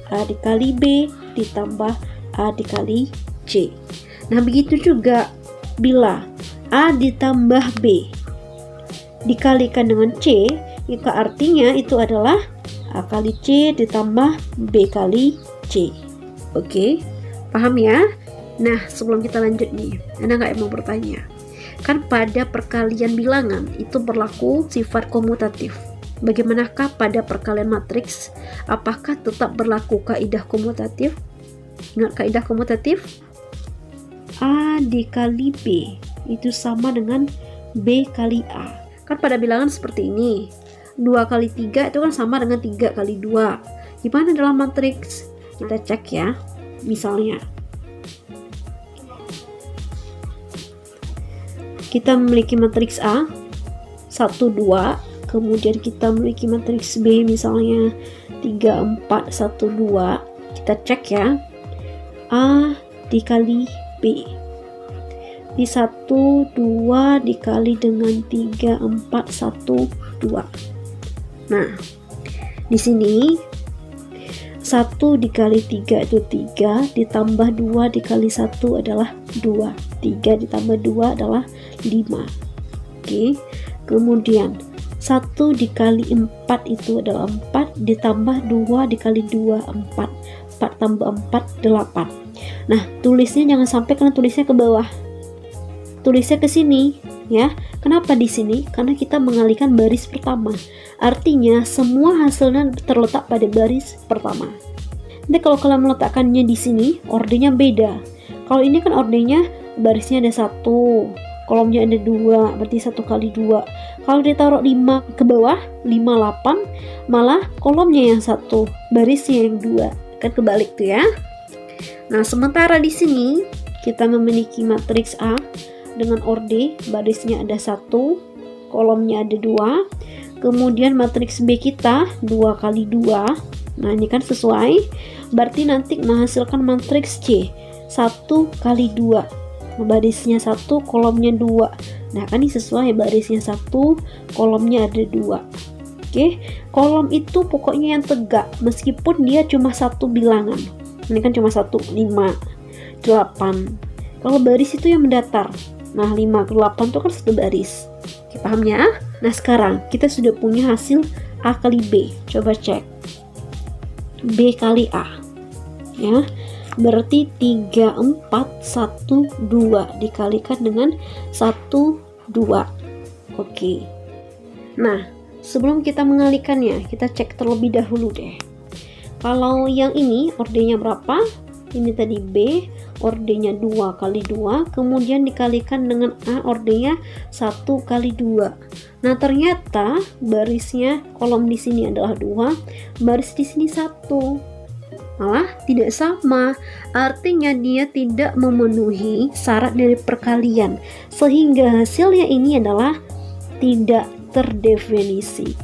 A dikali B ditambah A dikali C. Nah, begitu juga bila A ditambah B dikalikan dengan C, itu artinya itu adalah A kali C ditambah B kali C. Oke, paham ya? Nah, sebelum kita lanjut nih, Anda nggak mau bertanya? Kan pada perkalian bilangan itu berlaku sifat komutatif. Bagaimanakah pada perkalian matriks? Apakah tetap berlaku kaidah komutatif? Ingat kaidah komutatif? A dikali B itu sama dengan B kali A. Kan pada bilangan seperti ini, 2 kali 3 itu kan sama dengan 3 kali 2. Gimana dalam matriks? Kita cek ya. Misalnya kita memiliki matriks A 1, 2, kemudian kita memiliki matriks B misalnya 3, 4, 1, 2. Kita cek ya. A dikali B di 1, 2 dikali dengan 3, 4, 1, 2. Nah, di sini 1 dikali 3 itu 3, ditambah 2 dikali 1 adalah 2, 3 ditambah 2 adalah 5. Oke, kemudian 1 dikali 4 itu adalah 4, ditambah 2 dikali 2, 4, 4 tambah 4, 8. Nah, tulisnya jangan sampai kalian tulisnya ke bawah, tulisnya ke sini ya. Kenapa di sini? Karena kita mengalihkan baris pertama. Artinya semua hasilnya terletak pada baris pertama. Nanti kalau kalian meletakkannya di sini, ordenya beda. Kalau ini kan ordenya barisnya ada 1, kolomnya ada 2, berarti 1 kali 2. Kalau ditaruh 5 ke bawah, 5, 8, malah kolomnya yang 1, barisnya yang 2. Kan kebalik tuh ya. Nah, sementara di sini kita memiliki matriks A dengan orde, barisnya ada 1, kolomnya ada 2. Kemudian matriks B kita 2 kali 2. Nah, ini kan sesuai. Berarti nanti menghasilkan matriks C 1 kali 2. Barisnya 1, kolomnya 2. Nah, kan ini sesuai, barisnya 1, kolomnya ada 2. Oke, kolom itu pokoknya yang tegak meskipun dia cuma satu bilangan. Ini kan cuma 1, 5, 8. Kalau baris itu yang mendatar. Nah, 5 ke 8 itu kan satu baris. Oke, paham ya? Nah, sekarang kita sudah punya hasil A kali B. Coba cek. B kali A. Ya. Berarti 3, 4, 1, 2 dikalikan dengan 1, 2. Oke. Nah, sebelum kita mengalihkannya, kita cek terlebih dahulu deh. Kalau yang ini ordenya berapa? Ini tadi B, ordenya 2 kali 2, kemudian dikalikan dengan A, ordenya 1 kali 2. Nah, ternyata barisnya kolom di sini adalah 2, baris di sini 1. malah tidak sama. Artinya dia tidak memenuhi syarat dari perkalian, sehingga hasilnya ini adalah tidak terdefinisi.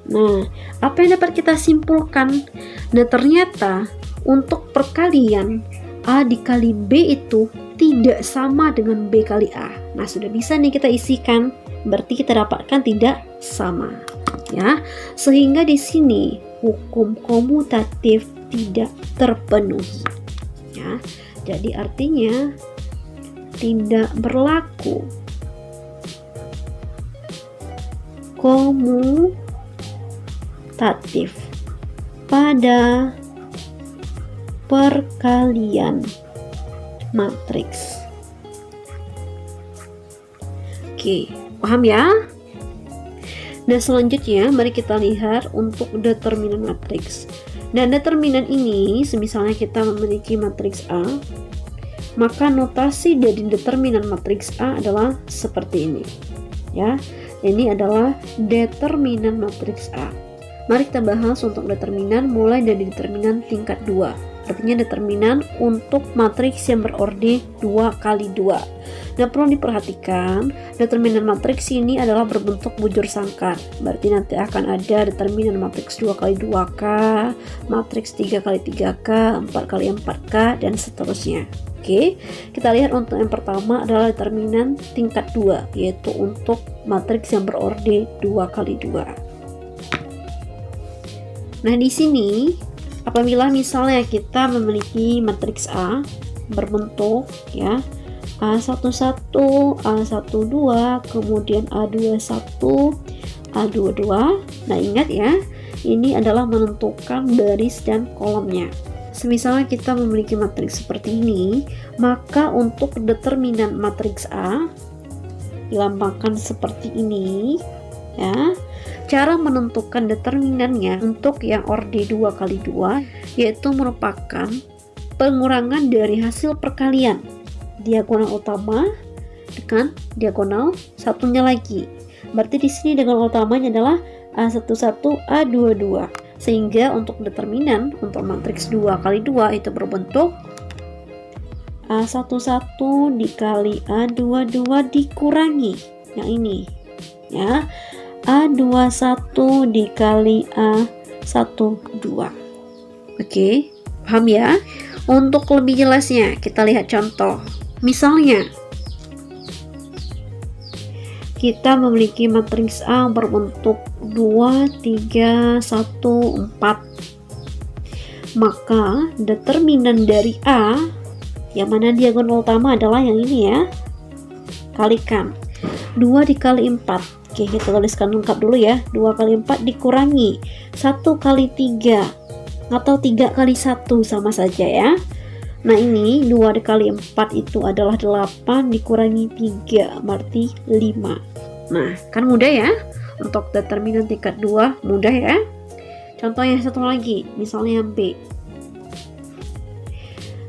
Nah, apa yang dapat kita simpulkan? Nah, ternyata untuk perkalian A dikali B itu tidak sama dengan B kali A. Nah, sudah bisa nih kita isikan. Berarti kita dapatkan tidak sama. Ya, sehingga di sini hukum komutatif tidak terpenuhi. Ya, jadi artinya tidak berlaku komutatif pada perkalian matriks. Oke, paham ya? Nah, selanjutnya mari kita lihat untuk determinan matriks. Dan determinan ini, semisalnya kita memiliki matriks A, maka notasi dari determinan matriks A adalah seperti ini. Ya, ini adalah determinan matriks A. Mari kita bahas untuk determinan mulai dari determinan tingkat 2. Artinya determinan untuk matriks yang berorde 2 kali 2. Nah, perlu diperhatikan, determinan matriks ini adalah berbentuk bujur sangkar. Berarti nanti akan ada determinan matriks 2 kali 2K, matriks 3 kali 3K, 4 kali 4K, dan seterusnya. Oke, kita lihat untuk yang pertama adalah determinan tingkat 2, yaitu untuk matriks yang berorde 2 kali 2. Nah, di sini apabila misalnya kita memiliki matriks A berbentuk ya A11, A12, kemudian A21, A22. Nah, ingat ya, ini adalah menentukan baris dan kolomnya. Semisalnya kita memiliki matriks seperti ini, maka untuk determinan matriks A dilambangkan seperti ini ya. Cara menentukan determinannya untuk yang orde 2 kali 2 yaitu merupakan pengurangan dari hasil perkalian diagonal utama dengan diagonal satunya lagi. Berarti di sini diagonal utamanya adalah A11, A22. Sehingga untuk determinan untuk matriks 2 kali 2 itu berbentuk A11 dikali A22 dikurangi yang ini ya, A21 dikali A12. Oke, paham ya? Untuk lebih jelasnya kita lihat contoh. Misalnya kita memiliki matriks A berbentuk 2, 3, 1, 4. Maka determinan dari A yang mana diagonal utama adalah yang ini ya. Kalikan 2 dikali 4. Oke, kita tuliskan lengkap dulu ya. 2 kali 4 dikurangi 1 kali 3 atau 3 kali 1 sama saja ya. Nah, ini 2 dikali 4 itu adalah 8 dikurangi 3 berarti 5. Nah, kan mudah ya. Untuk determinan tingkat 2 mudah ya. Contoh yang satu lagi, misalnya yang B.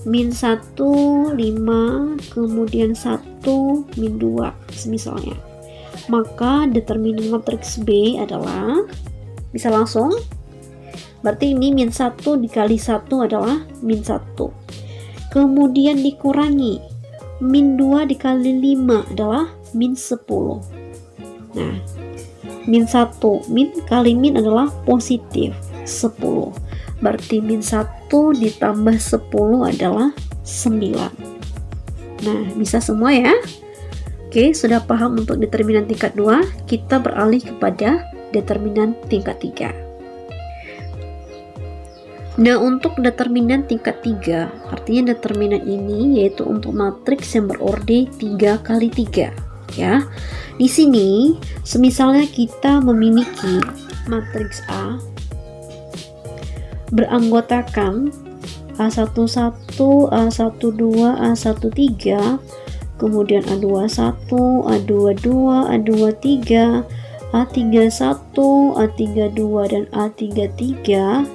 Min 1, 5, kemudian 1, min 2 misalnya. Maka determinan matriks B adalah, bisa langsung, berarti ini min 1 dikali 1 adalah min 1. Kemudian dikurangi min 2 dikali 5 adalah min 10. Nah, min 1 min kali min adalah positif 10. Berarti min 1 ditambah 10 adalah 9. Nah, bisa semua ya. Oke, sudah paham untuk determinan tingkat 2. Kita beralih kepada determinan tingkat 3. Nah, untuk determinan tingkat 3, artinya determinan ini yaitu untuk matriks yang berorde 3 kali 3 ya. Di sini semisalnya kita memiliki matriks A beranggotakan A11, A12, A13, kemudian A21, A22, A23, A31, A32 dan A33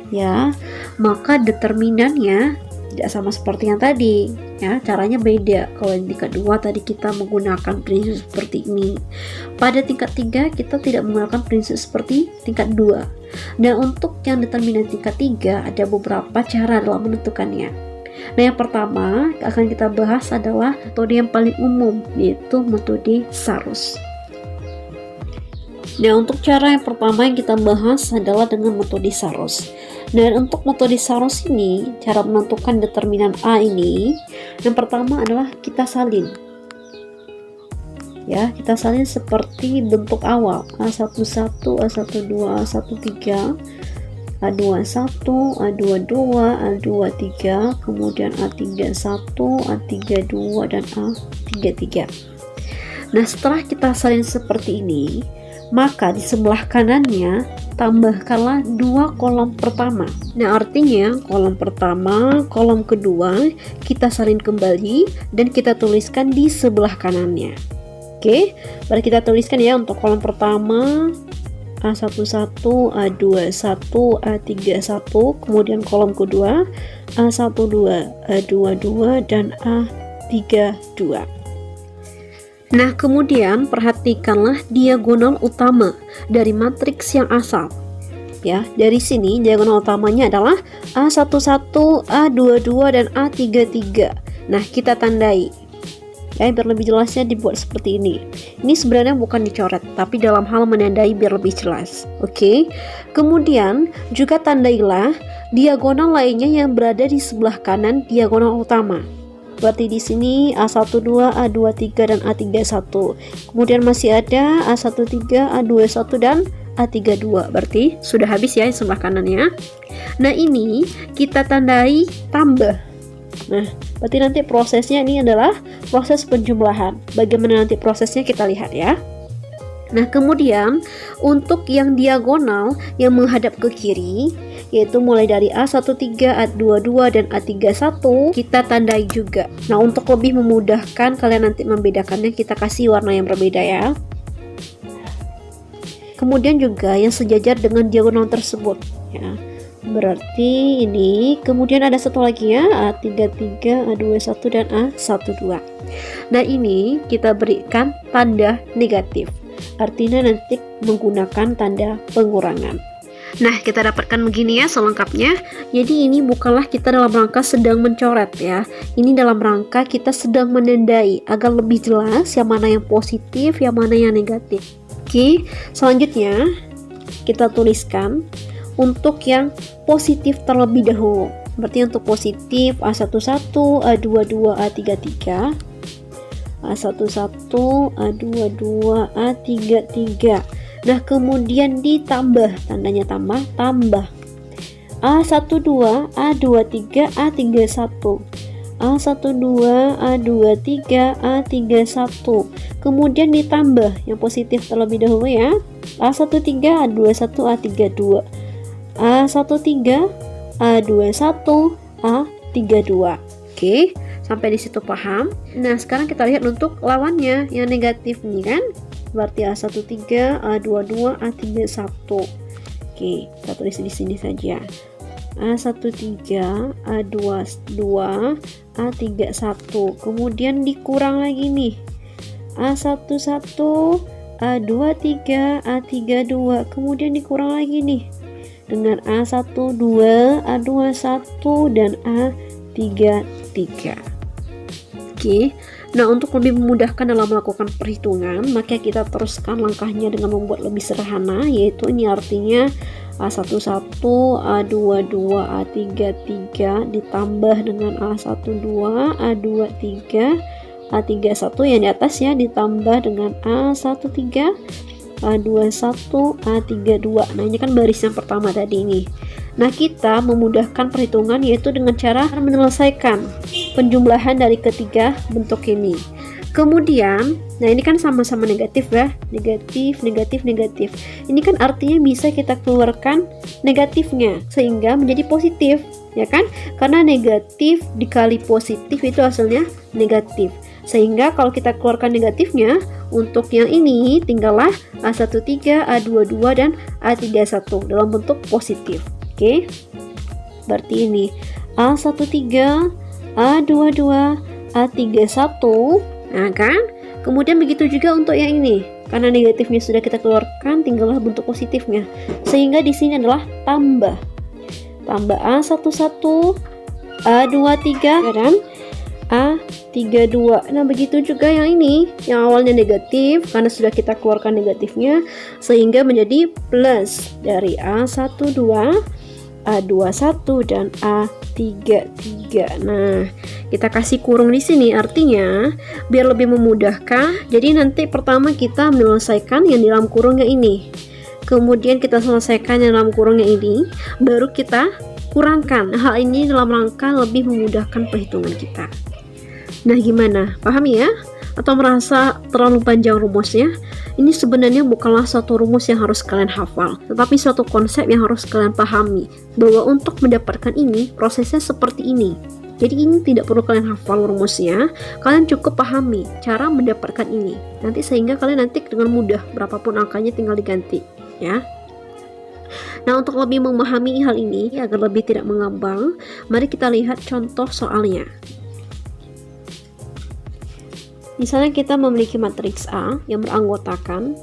ya, maka determinannya tidak sama seperti yang tadi ya, caranya beda. Kalau yang tingkat 2 tadi kita menggunakan prinsip seperti ini, pada tingkat 3 kita tidak menggunakan prinsip seperti tingkat 2. Nah, untuk yang determinan tingkat 3 ada beberapa cara dalam menentukannya. Nah, yang pertama akan kita bahas adalah metode yang paling umum, yaitu metode Sarus. Nah, untuk cara yang pertama yang kita bahas adalah dengan metode Sarus. Dan untuk metode Sarus ini, cara menentukan determinan A ini, yang pertama adalah kita salin. Ya, kita salin seperti bentuk awal A11, A12, A13, A21, A22, A23, kemudian A31, A32, dan A33. Nah, setelah kita salin seperti ini, maka di sebelah kanannya tambahkanlah 2 kolom pertama. Nah, artinya kolom pertama, kolom kedua kita salin kembali dan kita tuliskan di sebelah kanannya. Oke, mari kita tuliskan ya untuk kolom pertama A11, A21, A31, kemudian kolom kedua A12, A22, dan A32. Nah, kemudian perhatikanlah diagonal utama dari matriks yang asal. Ya, dari sini diagonal utamanya adalah A11, A22, dan A33. Nah, kita tandai. Ya, biar lebih jelasnya dibuat seperti ini. Ini sebenarnya bukan dicoret, tapi dalam hal menandai biar lebih jelas. Oke. Kemudian juga tandailah diagonal lainnya yang berada di sebelah kanan diagonal utama. Berarti di sini A12, A23, dan A31. Kemudian masih ada A13, A21, dan A32. Berarti sudah habis ya yang sebelah kanannya. Nah, ini kita tandai tambah. Nah, berarti nanti prosesnya ini adalah proses penjumlahan. Bagaimana nanti prosesnya kita lihat ya. Nah, kemudian untuk yang diagonal yang menghadap ke kiri, yaitu mulai dari A13, A22, dan A31, kita tandai juga. Nah, untuk lebih memudahkan kalian nanti membedakannya, kita kasih warna yang berbeda ya. Kemudian juga yang sejajar dengan diagonal tersebut ya. Berarti ini, kemudian ada satu lagi ya, A33, A21, dan A12. Nah, ini kita berikan tanda negatif. Artinya nanti menggunakan tanda pengurangan. Nah, kita dapatkan begini ya selengkapnya. Jadi ini bukanlah kita dalam rangka sedang mencoret ya. Ini dalam rangka kita sedang menandai agar lebih jelas yang mana yang positif, yang mana yang negatif. Oke, selanjutnya kita tuliskan untuk yang positif terlebih dahulu. Berarti untuk positif A11, A22, A33, A11, A22, A33. Nah, kemudian ditambah, tandanya tambah A12, A23, A31, A12, A23, A31. Kemudian ditambah yang positif terlebih dahulu ya, A13, A21, A32, A13, A21, A32. Oke, sampai di situ paham. Nah, sekarang kita lihat untuk lawannya yang negatif nih kan. Berarti A13, A22, A31. Oke, kita tulis di sini saja. A13, A22, A31. Kemudian dikurang lagi nih. A11, A23, A32. Kemudian dikurang lagi nih dengan A12, A21, dan A33. Oke. Nah, untuk lebih memudahkan dalam melakukan perhitungan, maka kita teruskan langkahnya dengan membuat lebih sederhana, yaitu ini artinya A11, A22, A33 ditambah dengan A12, A23, A31 yang di atas ya, ditambah dengan A13, A21, A32. Nah, ini kan baris yang pertama tadi ini. Nah, kita memudahkan perhitungan yaitu dengan cara menyelesaikan penjumlahan dari ketiga bentuk ini. Kemudian, nah ini kan sama-sama negatif ya, negatif, negatif, negatif. Ini kan artinya bisa kita keluarkan negatifnya sehingga menjadi positif, ya kan? Karena negatif dikali positif itu hasilnya negatif. Sehingga kalau kita keluarkan negatifnya, untuk yang ini tinggallah A13, A22, dan A31 dalam bentuk positif. Oke, berarti ini A13, A22, A31. Nah kan, Kemudian begitu juga untuk yang ini. Karena negatifnya sudah kita keluarkan, tinggallah bentuk positifnya. Sehingga di sini adalah tambah. Tambah A11, A23, dan A32. Nah, begitu juga yang ini, yang awalnya negatif, karena sudah kita keluarkan negatifnya, sehingga menjadi plus dari A12, A21, dan A33. Nah, kita kasih kurung di sini, artinya biar lebih memudahkan. Jadi nanti pertama kita menyelesaikan yang di dalam kurungnya ini. Kemudian kita selesaikan yang dalam kurungnya ini, baru kita kurangkan. Hal ini dalam rangka lebih memudahkan perhitungan kita. Nah, gimana? Paham ya? Atau merasa terlalu panjang rumusnya? Ini sebenarnya bukanlah suatu rumus yang harus kalian hafal, tetapi suatu konsep yang harus kalian pahami, bahwa untuk mendapatkan ini, prosesnya seperti ini. Jadi ini tidak perlu kalian hafal rumusnya, kalian cukup pahami cara mendapatkan ini. Nanti sehingga kalian nanti dengan mudah, berapapun angkanya tinggal diganti, ya. Nah, untuk lebih memahami hal ini, agar lebih tidak mengambang, mari kita lihat contoh soalnya. Misalnya kita memiliki matriks A yang beranggotakan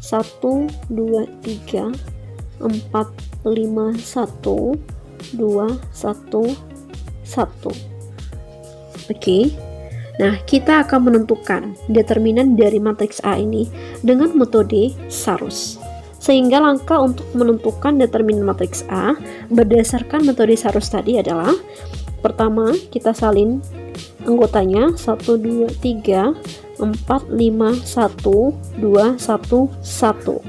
1, 2, 3, 4, 5, 1, 2, 1, 1. Oke. Nah, kita akan menentukan determinan dari matriks A ini dengan metode Sarus. Sehingga langkah untuk menentukan determinan matriks A berdasarkan metode Sarus tadi adalah, pertama kita salin anggotanya 1, 2, 3, 4, 5, 1, 2, 1, 1.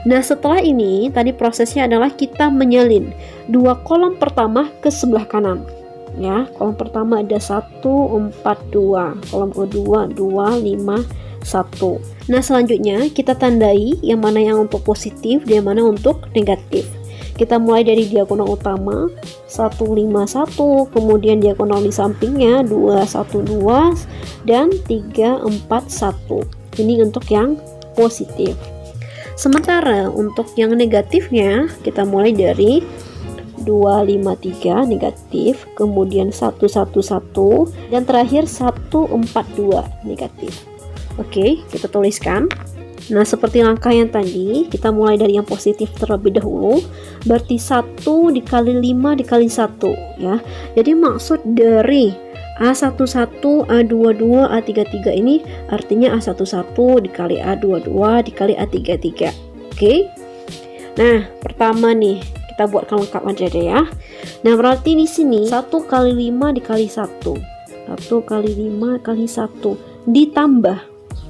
Nah, setelah ini tadi prosesnya adalah kita menyalin dua kolom pertama ke sebelah kanan, ya. Kolom pertama ada 1, 4, 2, kolom kedua 2, 5, 1. Nah, selanjutnya kita tandai yang mana yang untuk positif dan yang mana untuk negatif. Kita mulai dari diagonal utama 151, kemudian diagonal di sampingnya 212 dan 341. Ini untuk yang positif. Sementara untuk yang negatifnya kita mulai dari 253 negatif, kemudian 111 dan terakhir 142 negatif. Oke, kita tuliskan. Nah, seperti langkah yang tadi, kita mulai dari yang positif terlebih dahulu. Berarti 1 dikali 5 dikali 1, ya. Jadi maksud dari A11, A22, A33 ini artinya A11 dikali A22 dikali A33. Oke. Nah, pertama nih, kita buatkan lengkap aja deh ya. Nah, berarti di sini 1 kali 5 dikali 1. 1 kali 5 kali 1 ditambah,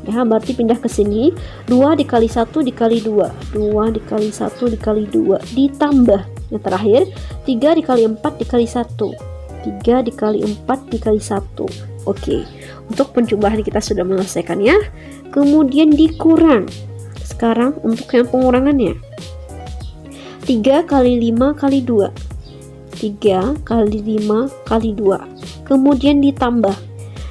ya, berarti pindah ke sini 2 dikali 1 dikali 2, 2 dikali 1 dikali 2 ditambah yang terakhir 3 dikali 4 dikali 1, 3 dikali 4 dikali 1. Oke, untuk penjumlahan kita sudah menyelesaikan ya. Kemudian dikurang. Sekarang untuk yang pengurangannya 3 kali 5 kali 2, 3 kali 5 kali 2, kemudian ditambah.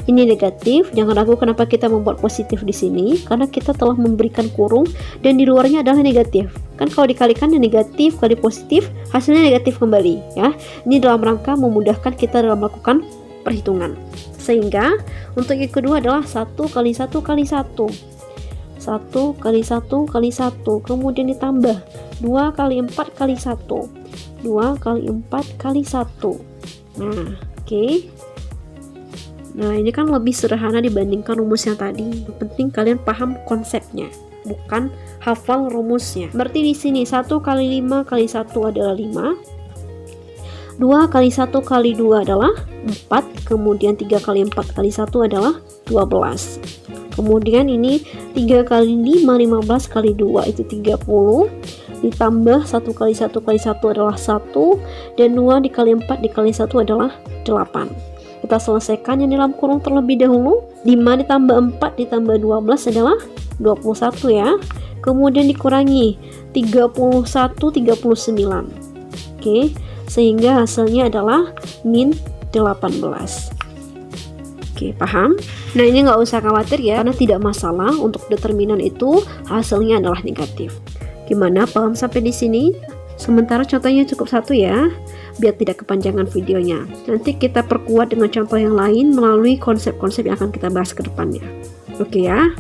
Ini negatif, jangan ragu kenapa kita membuat positif di sini, karena kita telah memberikan kurung dan di luarnya adalah negatif. Kan kalau dikalikan yang negatif kali positif, hasilnya negatif kembali, ya. Ini dalam rangka memudahkan kita dalam melakukan perhitungan. Sehingga untuk yang kedua adalah 1 kali 1 kali 1. 1 kali 1 kali 1, kemudian ditambah 2 kali 4 kali 1, 2 kali 4 kali 1. Nah, oke. Nah, ini kan lebih sederhana dibandingkan rumus yang tadi. Yang penting kalian paham konsepnya, bukan hafal rumusnya. Berarti di sini 1 kali 5 kali 1 adalah 5. 2 kali 1 kali 2 adalah 4. Kemudian 3 kali 4 kali 1 adalah 12. Kemudian ini 3 kali 5, 15 kali 2 itu 30. Ditambah 1 kali 1 kali 1 adalah 1. Dan 2 dikali 4 dikali 1 adalah 8. Kita selesaikan yang dalam kurung terlebih dahulu. 5 ditambah 4 ditambah 12 adalah 21 ya. Kemudian dikurangi 31, 39. Oke, sehingga hasilnya adalah min 18. Oke, paham? Nah, ini nggak usah khawatir ya, karena tidak masalah untuk determinan itu hasilnya adalah negatif. Gimana, paham sampai di sini? Sementara contohnya cukup satu ya, biar tidak kepanjangan videonya. Nanti kita perkuat dengan contoh yang lain melalui konsep-konsep yang akan kita bahas ke depannya. Oke ya.